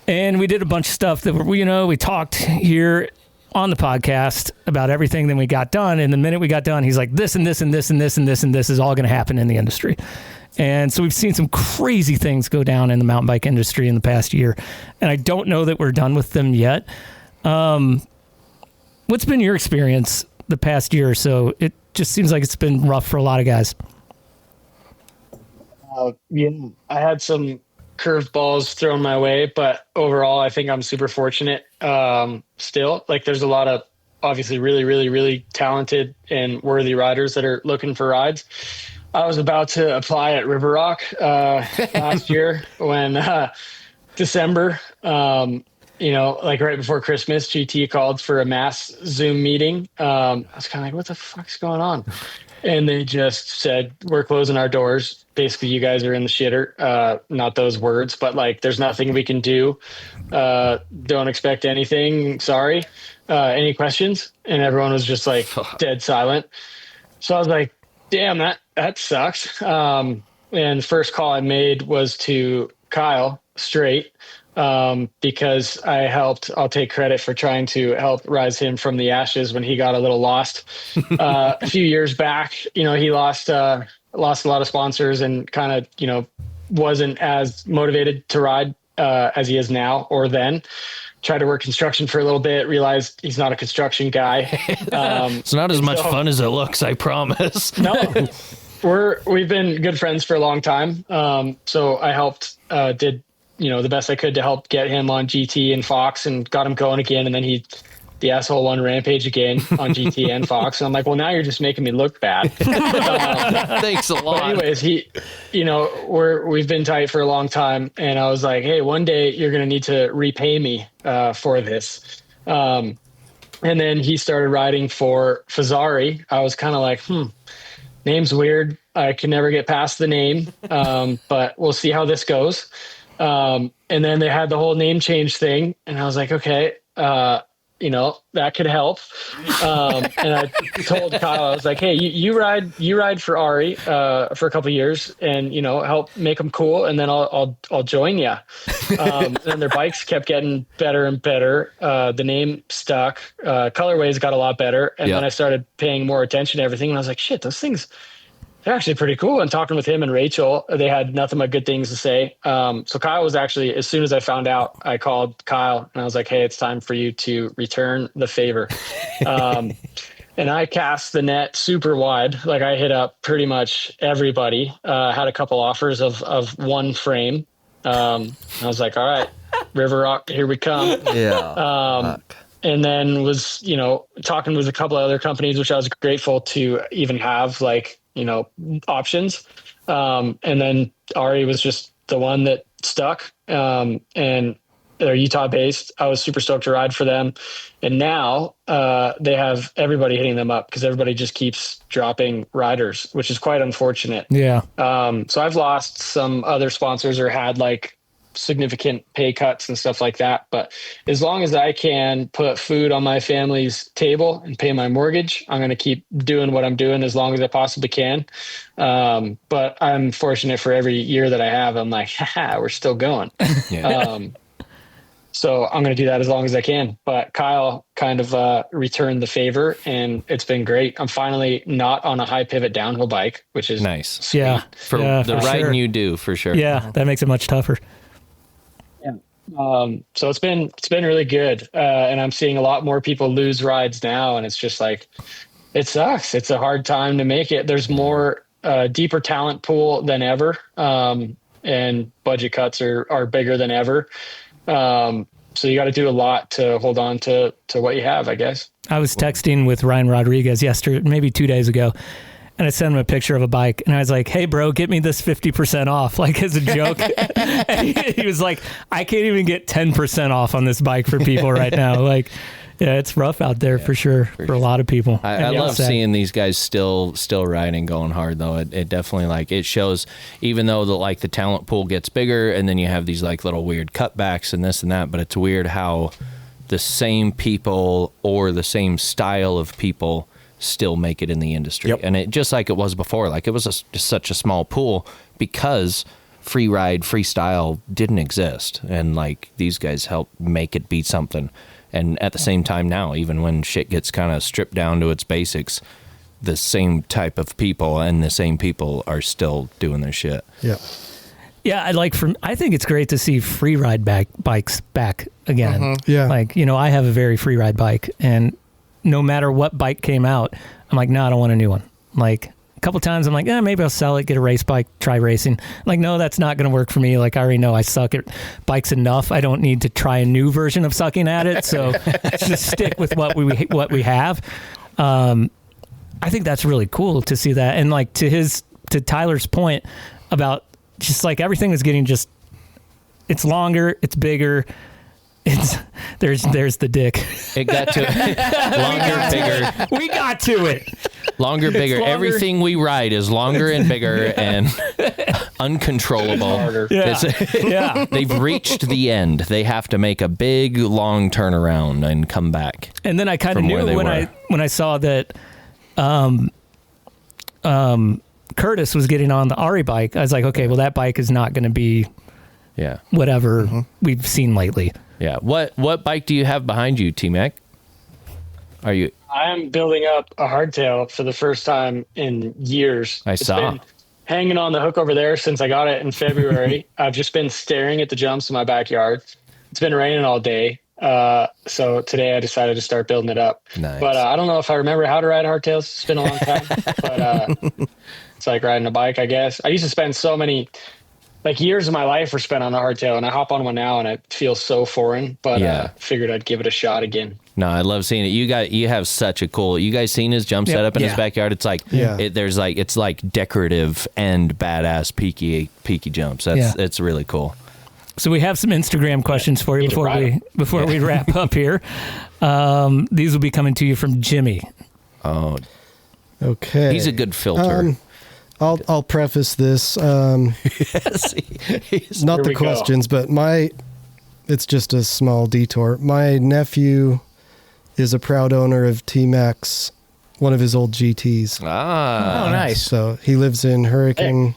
and we did a bunch of stuff that we talked here on the podcast about everything that we got done. And the minute we got done, he's like, this and this and this and this and this and this is all going to happen in the industry. And so we've seen some crazy things go down in the mountain bike industry in the past year. And I don't know that we're done with them yet. What's been your experience the past year or so? It just seems like it's been rough for a lot of guys. I had some curveballs thrown my way, but overall, I think I'm super fortunate. Still, like there's a lot of obviously really, really, really talented and worthy riders that are looking for rides. I was about to apply at River Rock last year when December, like right before Christmas, GT called for a mass Zoom meeting. I was kind of like, what the fuck's going on? And they just said, we're closing our doors. Basically, you guys are in the shitter. Not those words, but like, there's nothing we can do. Don't expect anything. Sorry. Any questions? And everyone was just like dead silent. So I was like, damn, that sucks. and the first call I made was to Kyle straight, because I'll take credit for trying to help rise him from the ashes when he got a little lost. A few years back, he lost a lot of sponsors and kind of, wasn't as motivated to ride as he is now or then. Tried to work construction for a little bit, realized he's not a construction guy. It's not as much fun as it looks, I promise. No, we've been good friends for a long time. So I helped, did, the best I could to help get him on GT and Fox and got him going again. And then the asshole won Rampage again on GT and Fox. And I'm like, well, now you're just making me look bad. Thanks a lot. Anyways, we've been tight for a long time. And I was like, hey, one day you're going to need to repay me for this. And then he started riding for Fazari. I was kind of like, name's weird. I can never get past the name, but we'll see how this goes. And then they had the whole name change thing. And I was like, okay, that could help. And I told Kyle, I was like, hey, you ride for Ari for a couple of years and, help make them cool. And then I'll join you. And their bikes kept getting better and better. The name stuck. Colorways got a lot better. And then I started paying more attention to everything. And I was like, shit, those things, they're actually pretty cool. And talking with him and Rachel, they had nothing but good things to say. So Kyle was actually, as soon as I found out, I called Kyle and I was like, hey, it's time for you to return the favor. And I cast the net super wide. Like I hit up pretty much everybody, had a couple offers of one frame. I was like, all right, River Rock, here we come. Yeah. And then was, talking with a couple of other companies, which I was grateful to even have options. And then Ari was just the one that stuck. And they're Utah based. I was super stoked to ride for them. And now they have everybody hitting them up because everybody just keeps dropping riders, which is quite unfortunate. Yeah. So I've lost some other sponsors or had significant pay cuts and stuff like that. But as long as I can put food on my family's table and pay my mortgage, I'm going to keep doing what I'm doing as long as I possibly can. But I'm fortunate for every year that I have, I'm like, haha, we're still going. Yeah. So I'm going to do that as long as I can. But Kyle kind of returned the favor and it's been great. I'm finally not on a high pivot downhill bike, which is nice. Sweet. Yeah. For the riding sure. you do, for sure. Yeah, that makes it much tougher. So it's been really good. And I'm seeing a lot more people lose rides now. And it's just like, it sucks. It's a hard time to make it. There's more, deeper talent pool than ever. And budget cuts are bigger than ever. So you got to do a lot to hold on to what you have, I guess. I was texting with Ryan Rodriguez maybe 2 days ago. And I sent him a picture of a bike and I was like, hey bro, get me this 50% off, as a joke. And he was like, I can't even get 10% off on this bike for people right now. Yeah, it's rough out there for sure for a lot of people. I love seeing these guys still riding, going hard though. It definitely it shows, even though the talent pool gets bigger and then you have these little weird cutbacks and this and that, but it's weird how the same people or the same style of people still make it in the industry. Yep. And it just like it was before, it was just such a small pool because Freeride, freestyle didn't exist. And these guys helped make it be something. And at the same time now, even when shit gets kind of stripped down to its basics, the same type of people and the same people are still doing their shit. Yeah. Yeah, I think it's great to see Freeride bikes back again. Mm-hmm. Yeah. I have a very Freeride bike and no matter what bike came out, I'm like, no, I don't want a new one. A couple times I'm like, maybe I'll sell it, get a race bike, try racing. No, that's not going to work for me. I already know I suck at bikes enough. I don't need to try a new version of sucking at it. So just stick with what we have. I think that's really cool to see that. And to Tyler's point about just everything is getting it's longer, it's bigger. There's the dick. It got to it. Longer, bigger. We got to it. Longer, bigger. Longer. Everything we ride is longer and bigger and uncontrollable. Yeah. They've reached the end. They have to make a big, long turnaround and come back. And then I kind of knew when I saw that Curtis was getting on the Ari bike, I was like, okay, well, that bike is not going to be whatever we've seen lately. Yeah. What bike do you have behind you, T-Mac? Are you? I am building up a hardtail for the first time in years. I saw. Been hanging on the hook over there since I got it in February. I've just been staring at the jumps in my backyard. It's been raining all day. So today I decided to start building it up. Nice. But I don't know if I remember how to ride hardtails. It's been a long time. But it's like riding a bike, I guess. I used to spend so many years of my life were spent on a hardtail, and I hop on one now and it feels so foreign, but figured I'd give it a shot again. No, I love seeing it. You have such a cool. You guys seen his jump setup in his backyard? It's like it's like decorative and badass peaky jumps. It's really cool. So we have some Instagram questions for you before we wrap up here. These will be coming to you from Jimmy. Oh, okay. He's a good filter. I'll preface this. Yes, not the questions, but it's just a small detour. My nephew is a proud owner of T-Max, one of his old GTs. Ah. Oh, nice. So he lives in Hurricane.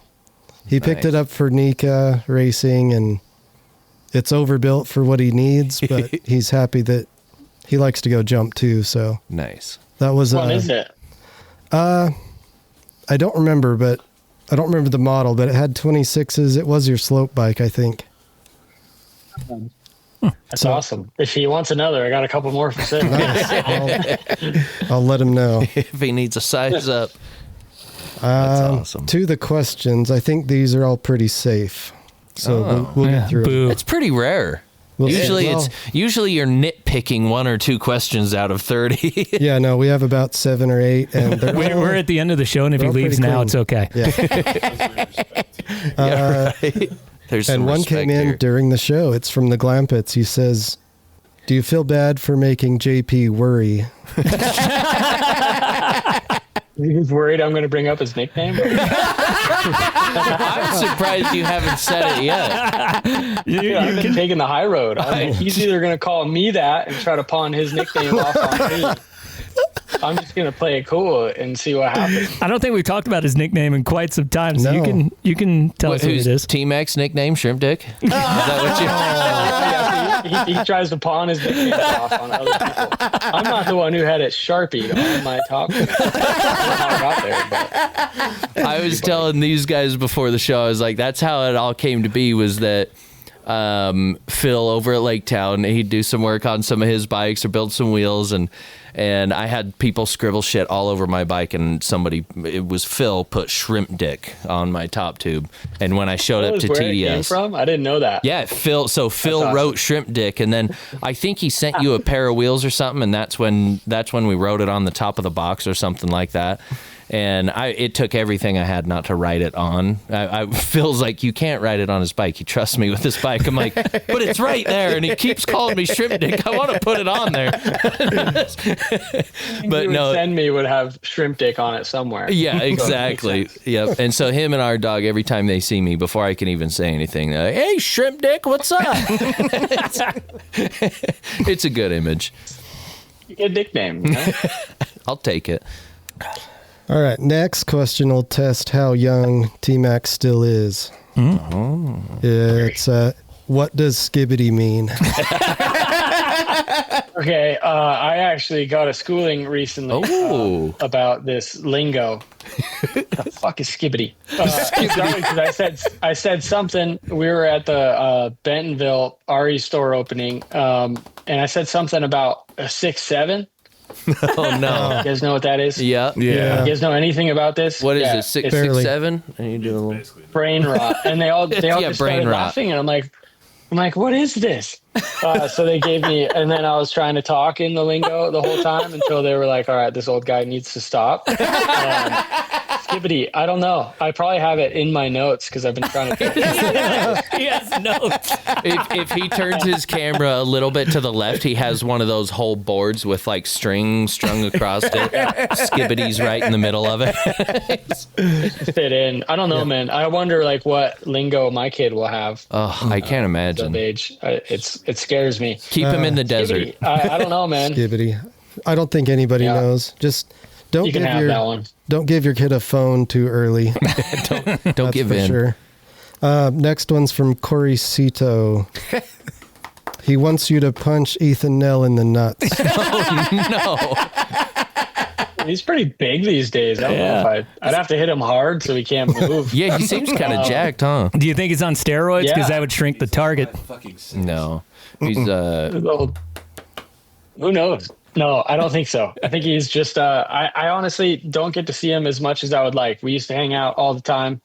He picked it up for Nika Racing, and it's overbuilt for what he needs, but he's happy that he likes to go jump too. So nice. What is it? I don't remember, but I don't remember the model, but it had 26s. It was your slope bike, I think. That's awesome. If he wants another, I got a couple more for sale. I'll let him know. If he needs a size up. That's awesome. To the questions, I think these are all pretty safe. So we'll get through it. It's pretty rare. Usually you're nitpicking 1 or 2 questions out of 30. Yeah, no, we have about 7 or 8, and we're at the end of the show, and if he leaves now, it's okay. Yeah. Right. There's some and one respect came in here. during the show. It's from the Glampets. He says, "Do you feel bad for making JP worry?" He's worried I'm going to bring up his nickname. I'm surprised you haven't said it yet. I've been taking the high road. He's either going to call me that and try to pawn his nickname off on me. I'm just going to play it cool and see what happens. I don't think we've talked about his nickname in quite some time, so you can tell us who it is. T-Mac's nickname, Shrimp Dick? Is that what he tries to pawn his nickname off on other people. I'm not the one who had it Sharpied on my top. I got there, but I was telling these guys before the show, I was like, that's how it all came to be, was that Phil over at Lake Town, he'd do some work on some of his bikes or build some wheels, and I had people scribble shit all over my bike, and it was Phil, put Shrimp Dick on my top tube. And when I showed up to where TDS, it came from? I didn't know that. Yeah, Phil. So Phil awesome. wrote Shrimp Dick, and then I think he sent you a pair of wheels or something, and that's when we wrote it on the top of the box or something like that. And it took everything I had not to write it on. Phil's like, you can't write it on his bike. He trusts me with this bike. I'm like, but it's right there, and he keeps calling me Shrimp Dick. I want to put it on there. But no, send me would have Shrimp Dick on it somewhere. Yeah, exactly. Yep. And so him and our dog, every time they see me, before I can even say anything, they're like, "Hey, Shrimp Dick, what's up?" It's a good image. Good nickname. You know? I'll take it. All right, next question will test how young T-Max still is. Oh. It's what does skibbity mean? Okay, I actually got a schooling recently about this lingo. The fuck is skibbity? Because I said something. We were at the Bentonville RE store opening, and I said something about a 6'7". Oh no! You guys know what that is? Yeah. You guys know anything about this? What is it? 6'7"? And you do a little brain rot, and they all just started laughing, and I'm like, what is this? So they gave me, and then I was trying to talk in the lingo the whole time until they were like, all right, this old guy needs to stop. Skibbity, I don't know. I probably have it in my notes because I've been trying to. He has notes. If he turns his camera a little bit to the left, he has one of those whole boards with like string strung across it. Skibbity's right in the middle of it. Fit in. I don't know, man. I wonder like what lingo my kid will have. Oh, I can't imagine. Age. It scares me. Keep him in the desert. I don't know, man. Skibbity. I don't think anybody knows. Just Don't you can give have your that one. don't give your kid a phone too early. Don't give for in. Sure. Next one's from Corey Cito. He wants you to punch Ethan Nell in the nuts. No. He's pretty big these days. I don't know if I'd have to hit him hard so he can't move. Yeah, he seems kind of jacked, huh? Do you think he's on steroids? Because Yeah. that would shrink the target. No. He's Well, who knows? No, I don't think so. I think he's just. I honestly don't get to see him as much as I would like. We used to hang out all the time,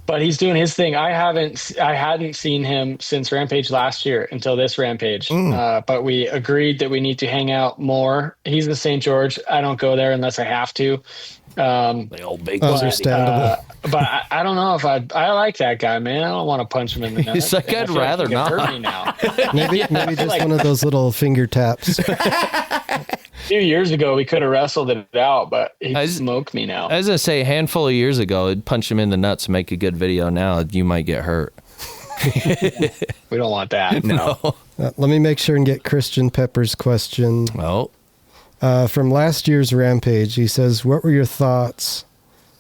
but he's doing his thing. I hadn't seen him since Rampage last year until this Rampage. But we agreed that we need to hang out more. He's in St. George. I don't go there unless I have to. the old big Understandable. But I don't know if I like that guy, man. I don't want to punch him in the nuts. He's like, I I'd feel like rather he could hurt not. me now. Maybe just like- one of those little finger taps. A few years ago, we could have wrestled it out, but he smoked me now. I was going to say, a handful of years ago, I'd punch him in the nuts and make a good video. Now you might get hurt. We don't want that. No. Let me make sure and get Christian Pepper's question. Well, From last year's Rampage, he says, what were your thoughts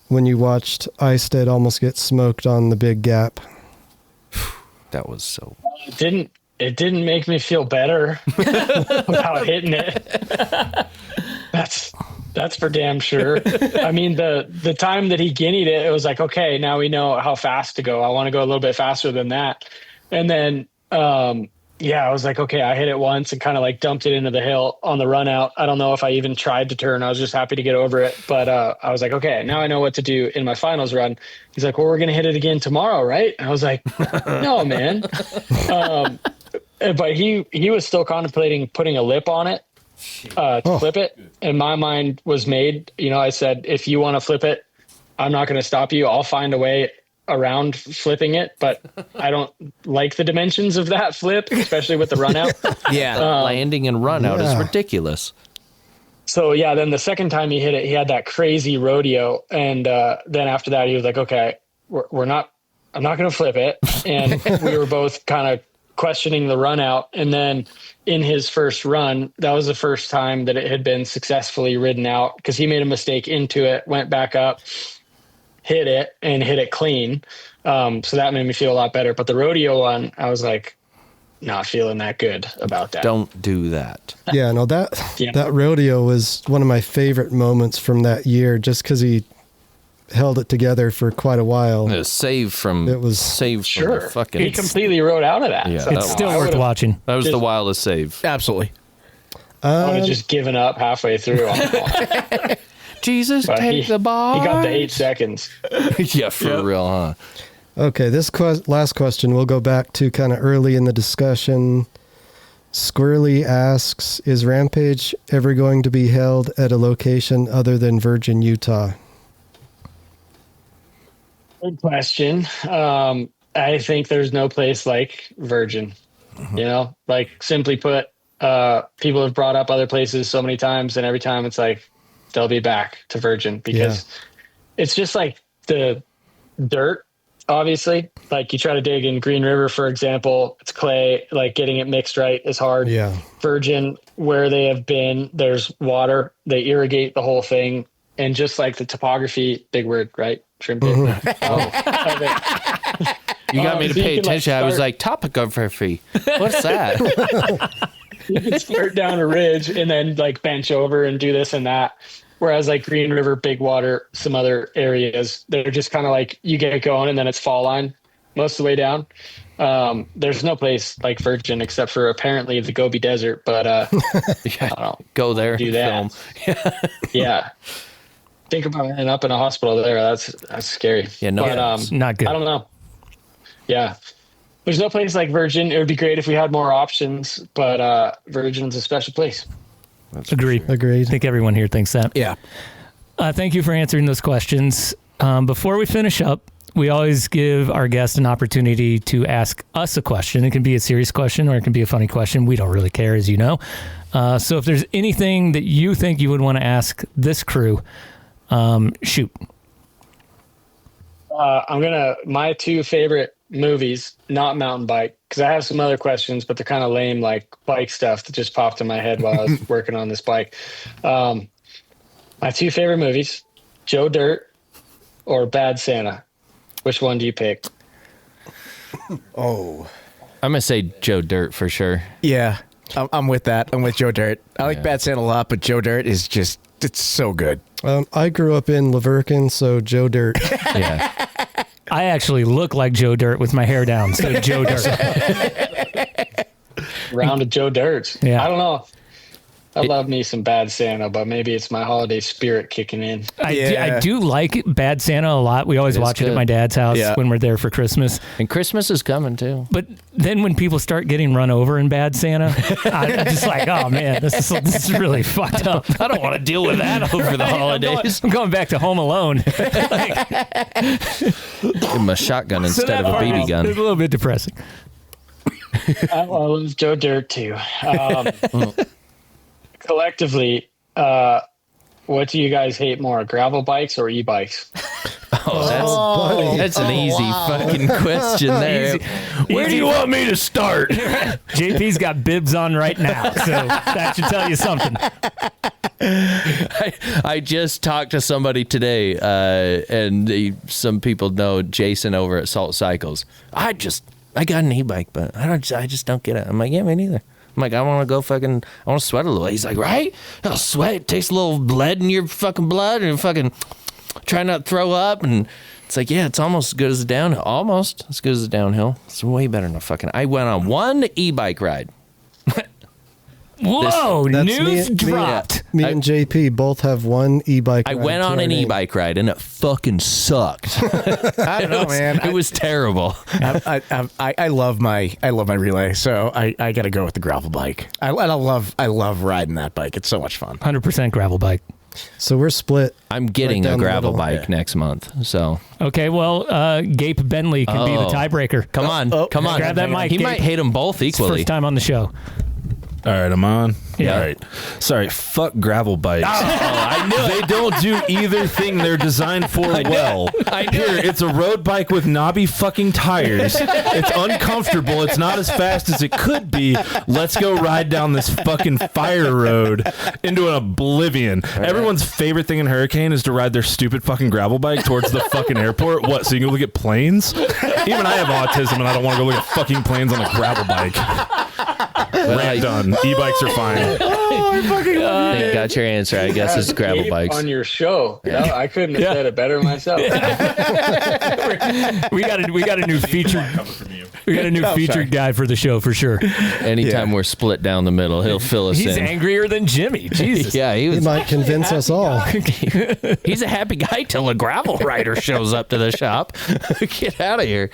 when you watched Eistedt almost get smoked on the big gap? that was so. It didn't make me feel better about hitting it. That's for damn sure. I mean, the time that he guineaed it, it was like, okay, now we know how fast to go. I want to go a little bit faster than that. And then, I was like, okay, I hit it once and kind of like dumped it into the hill on the run out. I don't know if I even tried to turn. I was just happy to get over it. But I was like, okay, now I know what to do in my finals run. He's like, well, we're going to hit it again tomorrow, right? And I was like, no, man. But he was still contemplating putting a lip on it to flip it. And my mind was made. I said, if you want to flip it, I'm not going to stop you. I'll find a way around flipping it, but I don't like the dimensions of that flip, especially with the run out. Landing and run out is ridiculous. So then the second time he hit it, he had that crazy rodeo. And then after that, he was like, okay, I'm not going to flip it. And we were both kind of questioning the run out. And then in his first run, that was the first time that it had been successfully ridden out because he made a mistake into it, went back up, hit it clean. So that made me feel a lot better. But the rodeo one, I was like, not feeling that good about that. Don't do that. Yeah, no, that rodeo was one of my favorite moments from that year just because he held it together for quite a while. It was saved from the fucking. He completely rode out of that. Yeah, So It's still worth watching. That was Just- the wildest save. Absolutely. I would have just given up halfway through. Jesus, But take the ball. He got the 8 seconds. Yeah, for real, huh? Okay, this last question, we'll go back to kind of early in the discussion. Squirrely asks, is Rampage ever going to be held at a location other than Virgin, Utah? Good question. I think there's no place like Virgin. Like simply put, people have brought up other places so many times, and every time it's like they'll be back to Virgin because it's just like the dirt. Obviously, like you try to dig in Green River, for example, it's clay. Like getting it mixed right is hard. Yeah. Virgin, where they have been, there's water. They irrigate the whole thing, and just like the topography, big word, right? Shrimp it. You got me to so you pay can, like, attention. I was start- like, topography. What's that? You can start down a ridge and then like bench over and do this and that. Whereas like Green River, Big Water, some other areas, they're just kind of like you get going and then it's fall line most of the way down. There's no place like Virgin except for apparently the Gobi Desert, but I don't know. Go there. Do that. Film. Yeah. Think about ending up in a hospital there. That's scary. Yeah, no, but, not good. I don't know. Yeah. There's no place like Virgin. It would be great if we had more options, but Virgin's a special place. Agreed. Agreed. I think everyone here thinks that. Yeah. Thank you for answering those questions. Before we finish up, we always give our guests an opportunity to ask us a question. It can be a serious question or it can be a funny question. We don't really care, as you know. So if there's anything that you think you would want to ask this crew, shoot. My 2 favorite movies, not mountain bike, because I have some other questions, but they're kind of lame, like bike stuff that just popped in my head while I was working on this bike. My 2 favorite movies, Joe Dirt or Bad Santa. Which one do you pick? Oh. I'm gonna say Joe Dirt for sure. Yeah, I'm with that. I'm with Joe Dirt. I like Bad Santa a lot, but Joe Dirt is just, it's so good. I grew up in Laverkin, so Joe Dirt. Yeah. I actually look like Joe Dirt with my hair down, so Joe Dirt. Round of Joe Dirt. Yeah. I don't know. I love me some Bad Santa, but maybe it's my holiday spirit kicking in. I do like Bad Santa a lot. We always watch it at my dad's house when we're there for Christmas. And Christmas is coming too. But then when people start getting run over in Bad Santa, I'm just like, oh man, this is really fucked up. I don't want to deal with that over the holidays. I'm going back to Home Alone. Give him a shotgun instead of a BB gun. It's a little bit depressing. I love Joe Dirt too. Collectively, what do you guys hate more, gravel bikes or e-bikes? That's an easy fucking question there. Where do you want me to start? JP's got bibs on right now, so that should tell you something. I just talked to somebody today, and some people know Jason over at Salt Cycles. I got an e-bike, but I just don't get it. I'm like, yeah, me neither. I'm like, I want to go I want to sweat a little. He's like, right? I'll sweat. It takes a little lead in your fucking blood and fucking try not to throw up. And it's like, yeah, it's almost as good as the downhill. Almost as good as the downhill. It's way better than I went on one e-bike ride. Whoa, news dropped. Me and JP both have one e-bike I ride went on to our an name. e-bike ride and it fucking sucked. I don't know, man. It was terrible. I love my relay, so I got to go with the gravel bike. I love riding that bike. It's so much fun. 100% gravel bike. So we're split. I'm getting down a the gravel middle. bike next month. So Okay, well, Gape Bentley can be the tiebreaker. come on. Grab that mic. He Gape. might hate them both It's equally. first time on the show. All right, I'm on. Yeah. All right. Sorry, fuck gravel bikes. I knew They don't do either thing they're designed for well. Here, it's a road bike with knobby fucking tires. It's uncomfortable. It's not as fast as it could be. Let's go ride down this fucking fire road into an oblivion. Everyone's favorite thing in Hurricane is to ride their stupid fucking gravel bike towards the fucking airport. What, so you can look at planes? Even I have autism and I don't want to go look at fucking planes on a gravel bike. Rant done. E-bikes are fine. I got your answer. I guess it's gravel Gabe bikes. on your show. Yeah, I couldn't have said it better myself. We got a new featured. We got a new featured guy for the show for sure. Anytime we're split down the middle, he'll fill us He's in. angrier than Jimmy. Jesus. Yeah, He might convince us all. he's a happy guy till a gravel rider shows up to the shop. Get out of here.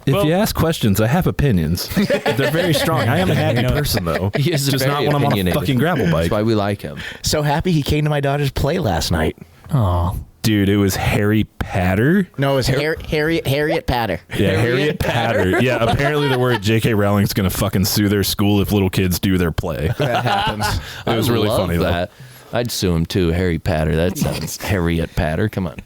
If you ask questions, I have opinions. They're very strong. I am a happy person, though. He is just not very when I'm on a opinionated. fucking gravel bike. That's why we like him. So happy he came to my daughter's play last night. Oh, Dude, it was Harry Patter. No, it was Harriet Patter. Yeah, Harriet Patter. Yeah, apparently they're worried J.K. Rowling's going to fucking sue their school if little kids do their play. That happens. It was really love funny, that. I'd sue him too, Harry Patter. That sounds Harriet Patter. Come on.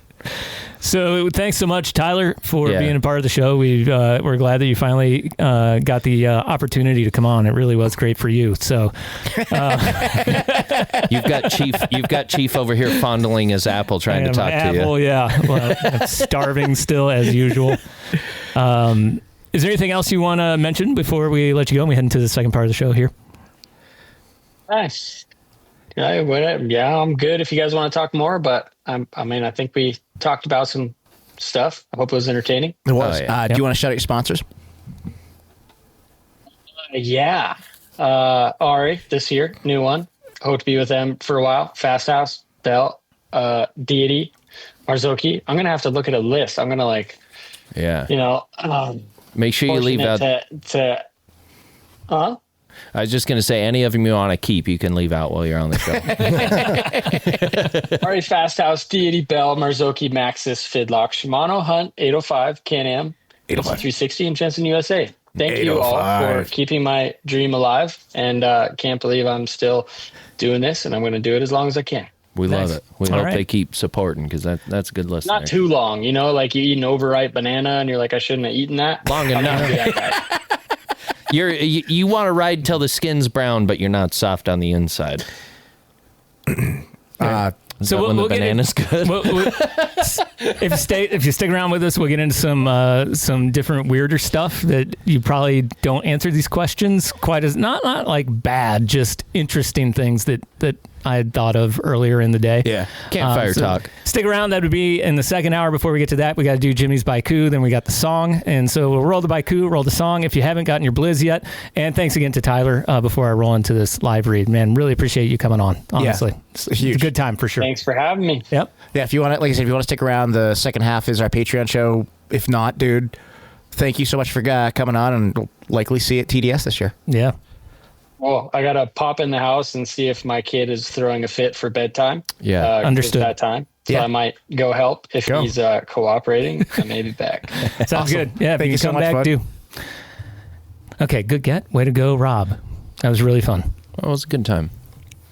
so thanks so much, Tyler, for Yeah. being a part of the show. We're glad that you finally got the opportunity to come on. It really was great for you. So You've got Chief over here fondling his apple, trying to talk to you. Apple, yeah. Well, I'm starving still as usual. Is there anything else you want to mention before we let you go and we head into the second part of the show here? Nice. Yeah, I'm good if you guys want to talk more, but I think we talked about some stuff. I hope it was entertaining. It was. Oh, yeah. Do you want to shout out your sponsors? Yeah. Ari this year, new one. Hope to be with them for a while. Fast House, Bell, Deity, Marzoki. I'm going to have to look at a list. I'm going to Yeah. Make sure you leave out. I was just going to say, any of them you want to keep, you can leave out while you're on the show. Ari, Fast House, Deity, Bell, Marzoki, Maxis, Fidlock, Shimano, Hunt, 805, Can-Am, 360, and Jensen USA. Thank you all for keeping my dream alive, and can't believe I'm still doing this, and I'm going to do it as long as I can. We love it. We hope right. they keep supporting, because that's a good listener. Not too long, like you eat an overripe banana, and you're like, I shouldn't have eaten that. Long enough. You want to ride till the skin's brown, but you're not soft on the inside. Is that when the get banana's good? If you stick around with us, we'll get into some different weirder stuff that you probably don't answer these questions quite as not like bad, just interesting things that I had thought of earlier in the day. Yeah, campfire talk. Stick around. That would be in the second hour. Before we get to that, we got to do Jimmy's Baiku. Then we got the song, and so we'll roll the Baiku, roll the song. If you haven't gotten your Blizz yet, and thanks again to Tyler before I roll into this live read. Man, really appreciate you coming on. Honestly, it's a good time for sure. Thanks for having me. Yep. Yeah, if you want to, like I said, if you want to stick around, the second half is our Patreon show. If not, dude, thank you so much for coming on, and we'll likely see you at TDS this year. Yeah. Well, I got to pop in the house and see if my kid is throwing a fit for bedtime. Yeah, understood. That time. So I might go help if he's cooperating. I may be back. Sounds good. Yeah, Thank if you you can so come much, back, bud. do. Okay, good get. Way to go, Rob. That was really fun. It was a good time.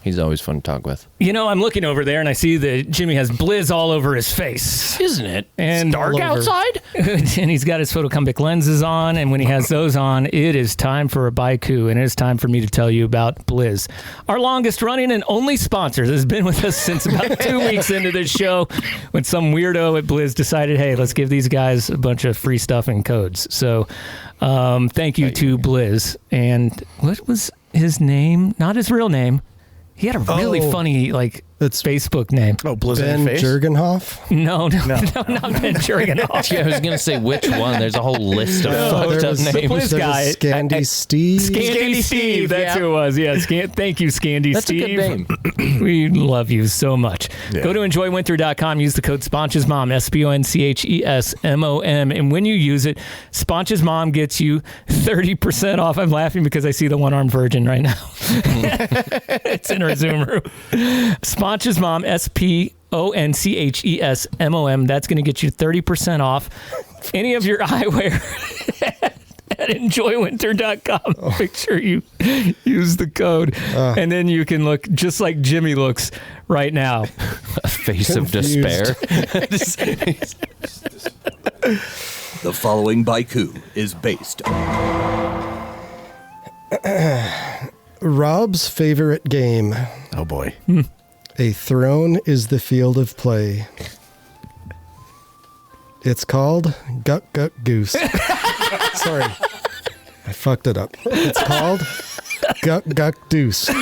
He's always fun to talk with. You know, I'm looking over there and I see that Jimmy has Blizz all over his face. Isn't it? And it's dark outside? And he's got his photochromic lenses on. And when he has those on, it is time for a Baiku. And it is time for me to tell you about Blizz. Our longest running and only sponsor that has been with us since about 2 weeks into this show, when some weirdo at Blizz decided, hey, let's give these guys a bunch of free stuff and codes. So thank you to Blizz. And what was his name? Not his real name. He had a really funny, it's Facebook name. Oh, Blizz Ben Jurgenhoff? No, not Ben Jurgenhoff. Yeah, I was going to say which one. There's a whole list of fucked up names. The Blizz guy. Scandy Steve. Scandy Steve. That's who it was. Yeah, thank you, Scandy Steve. That's a good name. We love you so much. Yeah. Go to enjoywinter.com. Use the code SPONCHESMOM, SPONCHESMOM. And when you use it, Sponchesmom gets you 30% off. I'm laughing because I see the one-armed virgin right now. It's in our Zoom room. Sponchesmom, SPONCHESMOM. That's going to get you 30% off any of your eyewear at enjoywinter.com. Make sure you use the code. And then you can look just like Jimmy looks right now. A face of despair. The following Baiku is based Rob's favorite game. Oh, boy. A throne is the field of play. It's called Guck Guck Goose. Sorry. I fucked it up. It's called Guck Guck Deuce. Yeah,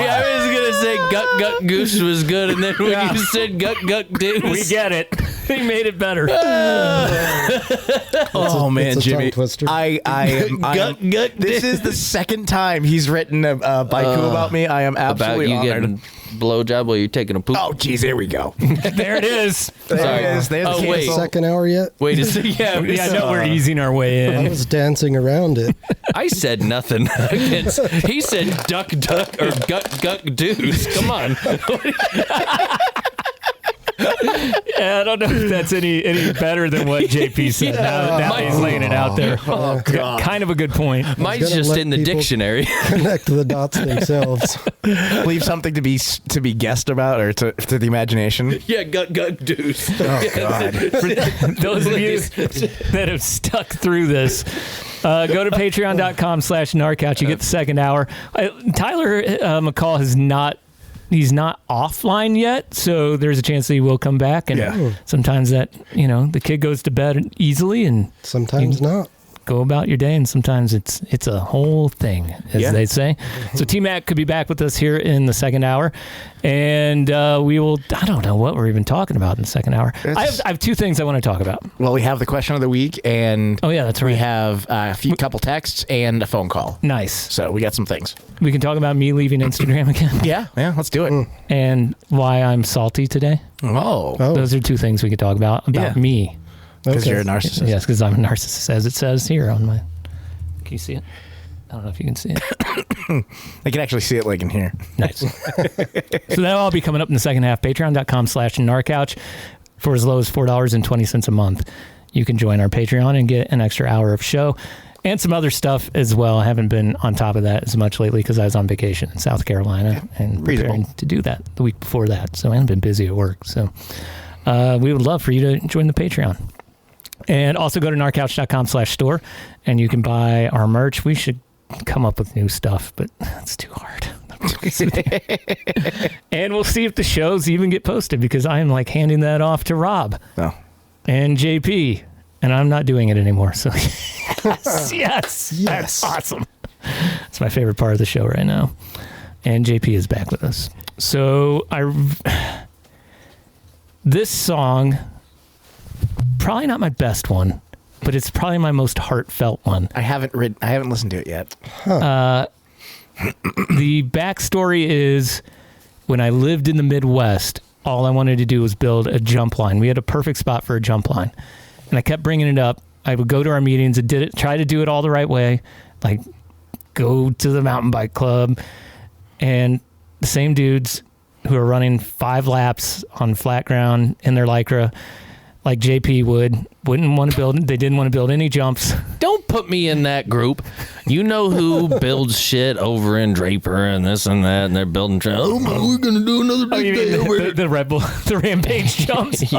I was going to say Guck Guck Goose was good, and then when you said Guck Guck Deuce. We get it. He made it better. Oh, man, it's a Jimmy. tongue twister. This is the second time he's written a Baiku about me. I am absolutely about you honored. getting blowjob while you're taking a poop. Oh, geez, there we go. There it is. There it is. There's the wait. cancel. Second hour yet? Wait a second. Yeah, no, we're easing our way I in. was dancing around it. I said nothing. He said duck duck or guck guck deuce. Come on. Yeah, I don't know if that's any better than what JP said. Now he's laying it out there. Oh, God. Kind of a good Mine's gonna just let in the people dictionary. Connect the dots themselves. Leave something to be guessed about or to the imagination. Yeah, guck guck deuce. Oh, God. For those of you that have stuck through this, go to patreon.com/Gnar Couch. You get the second hour. Tyler McCaul he's not offline yet, so there's a chance that he will come back. And sometimes that, the kid goes to bed easily, and Sometimes not. go about your day, and sometimes it's a whole thing, as they say. So T-Mac could be back with us here in the second hour, and we will, I don't know what we're even talking about in the second hour. I have two things I want to talk about. Well, we have the question of the week, and that's right. We have a couple texts and a phone call. Nice. So we got some things. We can talk about me leaving Instagram again. Yeah, let's do it. And why I'm salty today. Oh. Those are two things we could talk about me. Because you're a narcissist. Yes, because I'm a narcissist, as it says here on my... Can you see it? I don't know if you can see it. I can actually see it in here. Nice. So that'll all be coming up in the second half. Patreon.com/Gnar Couch. For as low as $4.20 a month, you can join our Patreon and get an extra hour of show and some other stuff as well. I haven't been on top of that as much lately because I was on vacation in South Carolina and preparing to do that the week before that. So I haven't been busy at work. So we would love for you to join the Patreon. And also go to gnarcouch.com/store and you can buy our merch. We should come up with new stuff, but it's too hard. And we'll see if the shows even get posted, because I am like handing that off to Rob and JP, and I'm not doing it anymore. So yes, that's awesome. It's my favorite part of the show right now. And JP is back with us. So this song, probably not my best one, but it's probably my most heartfelt one. I haven't listened to it yet. The backstory is, when I lived in the Midwest, all I wanted to do was build a jump line. We had a perfect spot for a jump line, and I kept bringing it up. I would go to our meetings and try to do it all the right way, like go to the mountain bike club, and the same dudes who are running 5 laps on flat ground in their Lycra, like JP wouldn't want to build. They didn't want to build any jumps. Don't put me in that group. You know who builds shit over in Draper and this and that, and they're building trails. Oh, we're gonna do another big day over here. The Red Bull, the Rampage jumps.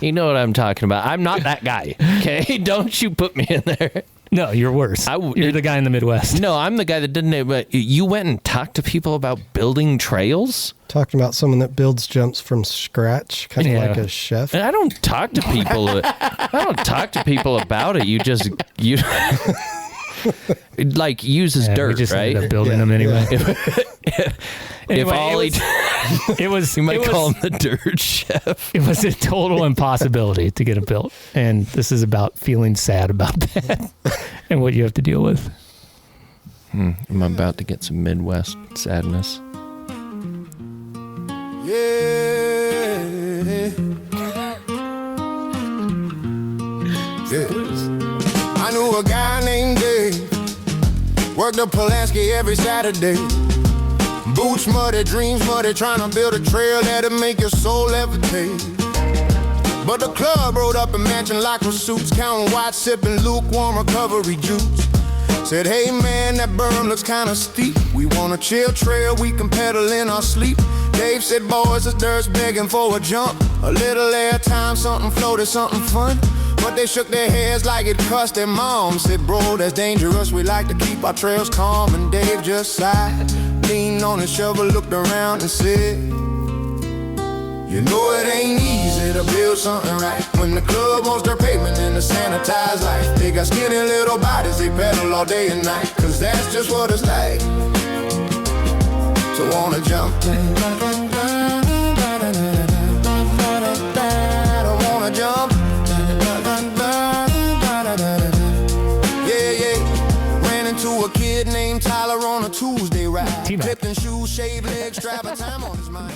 You know what I'm talking about. I'm not that guy. Okay, don't you put me in there. No, you're worse. You're the guy in the Midwest. No, I'm the guy that didn't. But you went and talked to people about building trails. Talking about someone that builds jumps from scratch, kind of like a chef. And I don't talk to people. I don't talk to people about it. You like uses dirt, we just right? Ended up building them anyway. If Ollie, it was, you might call him the dirt chef. It was a total impossibility to get it built, and this is about feeling sad about that and what you have to deal with. I'm about to get some Midwest sadness. Yeah. I knew a guy named Dave, worked at Pulaski every Saturday. Boots muddy, dreams muddy, trying to build a trail that'll make your soul levitate. But the club rode up in matching Lycra suits, counting white, sipping lukewarm recovery juice. Said, hey man, that berm looks kinda steep. We want a chill trail, we can pedal in our sleep. Dave said, boys, this dirt's begging for a jump. A little air time, something floated, something fun. But they shook their heads like it cussed their mom. Said, bro, that's dangerous, we like to keep our trails calm. And Dave just sighed, leaned on his shovel, looked around and said, you know it ain't easy to build something right when the club wants their pavement and the sanitized life. They got skinny little bodies, they pedal all day and night, cause that's just what it's like. So wanna jump, I wanna jump, yeah. Ran into a kid named Tyler on a Tuesday ride. Clipped and shoes, shaved legs, travel time on his mind.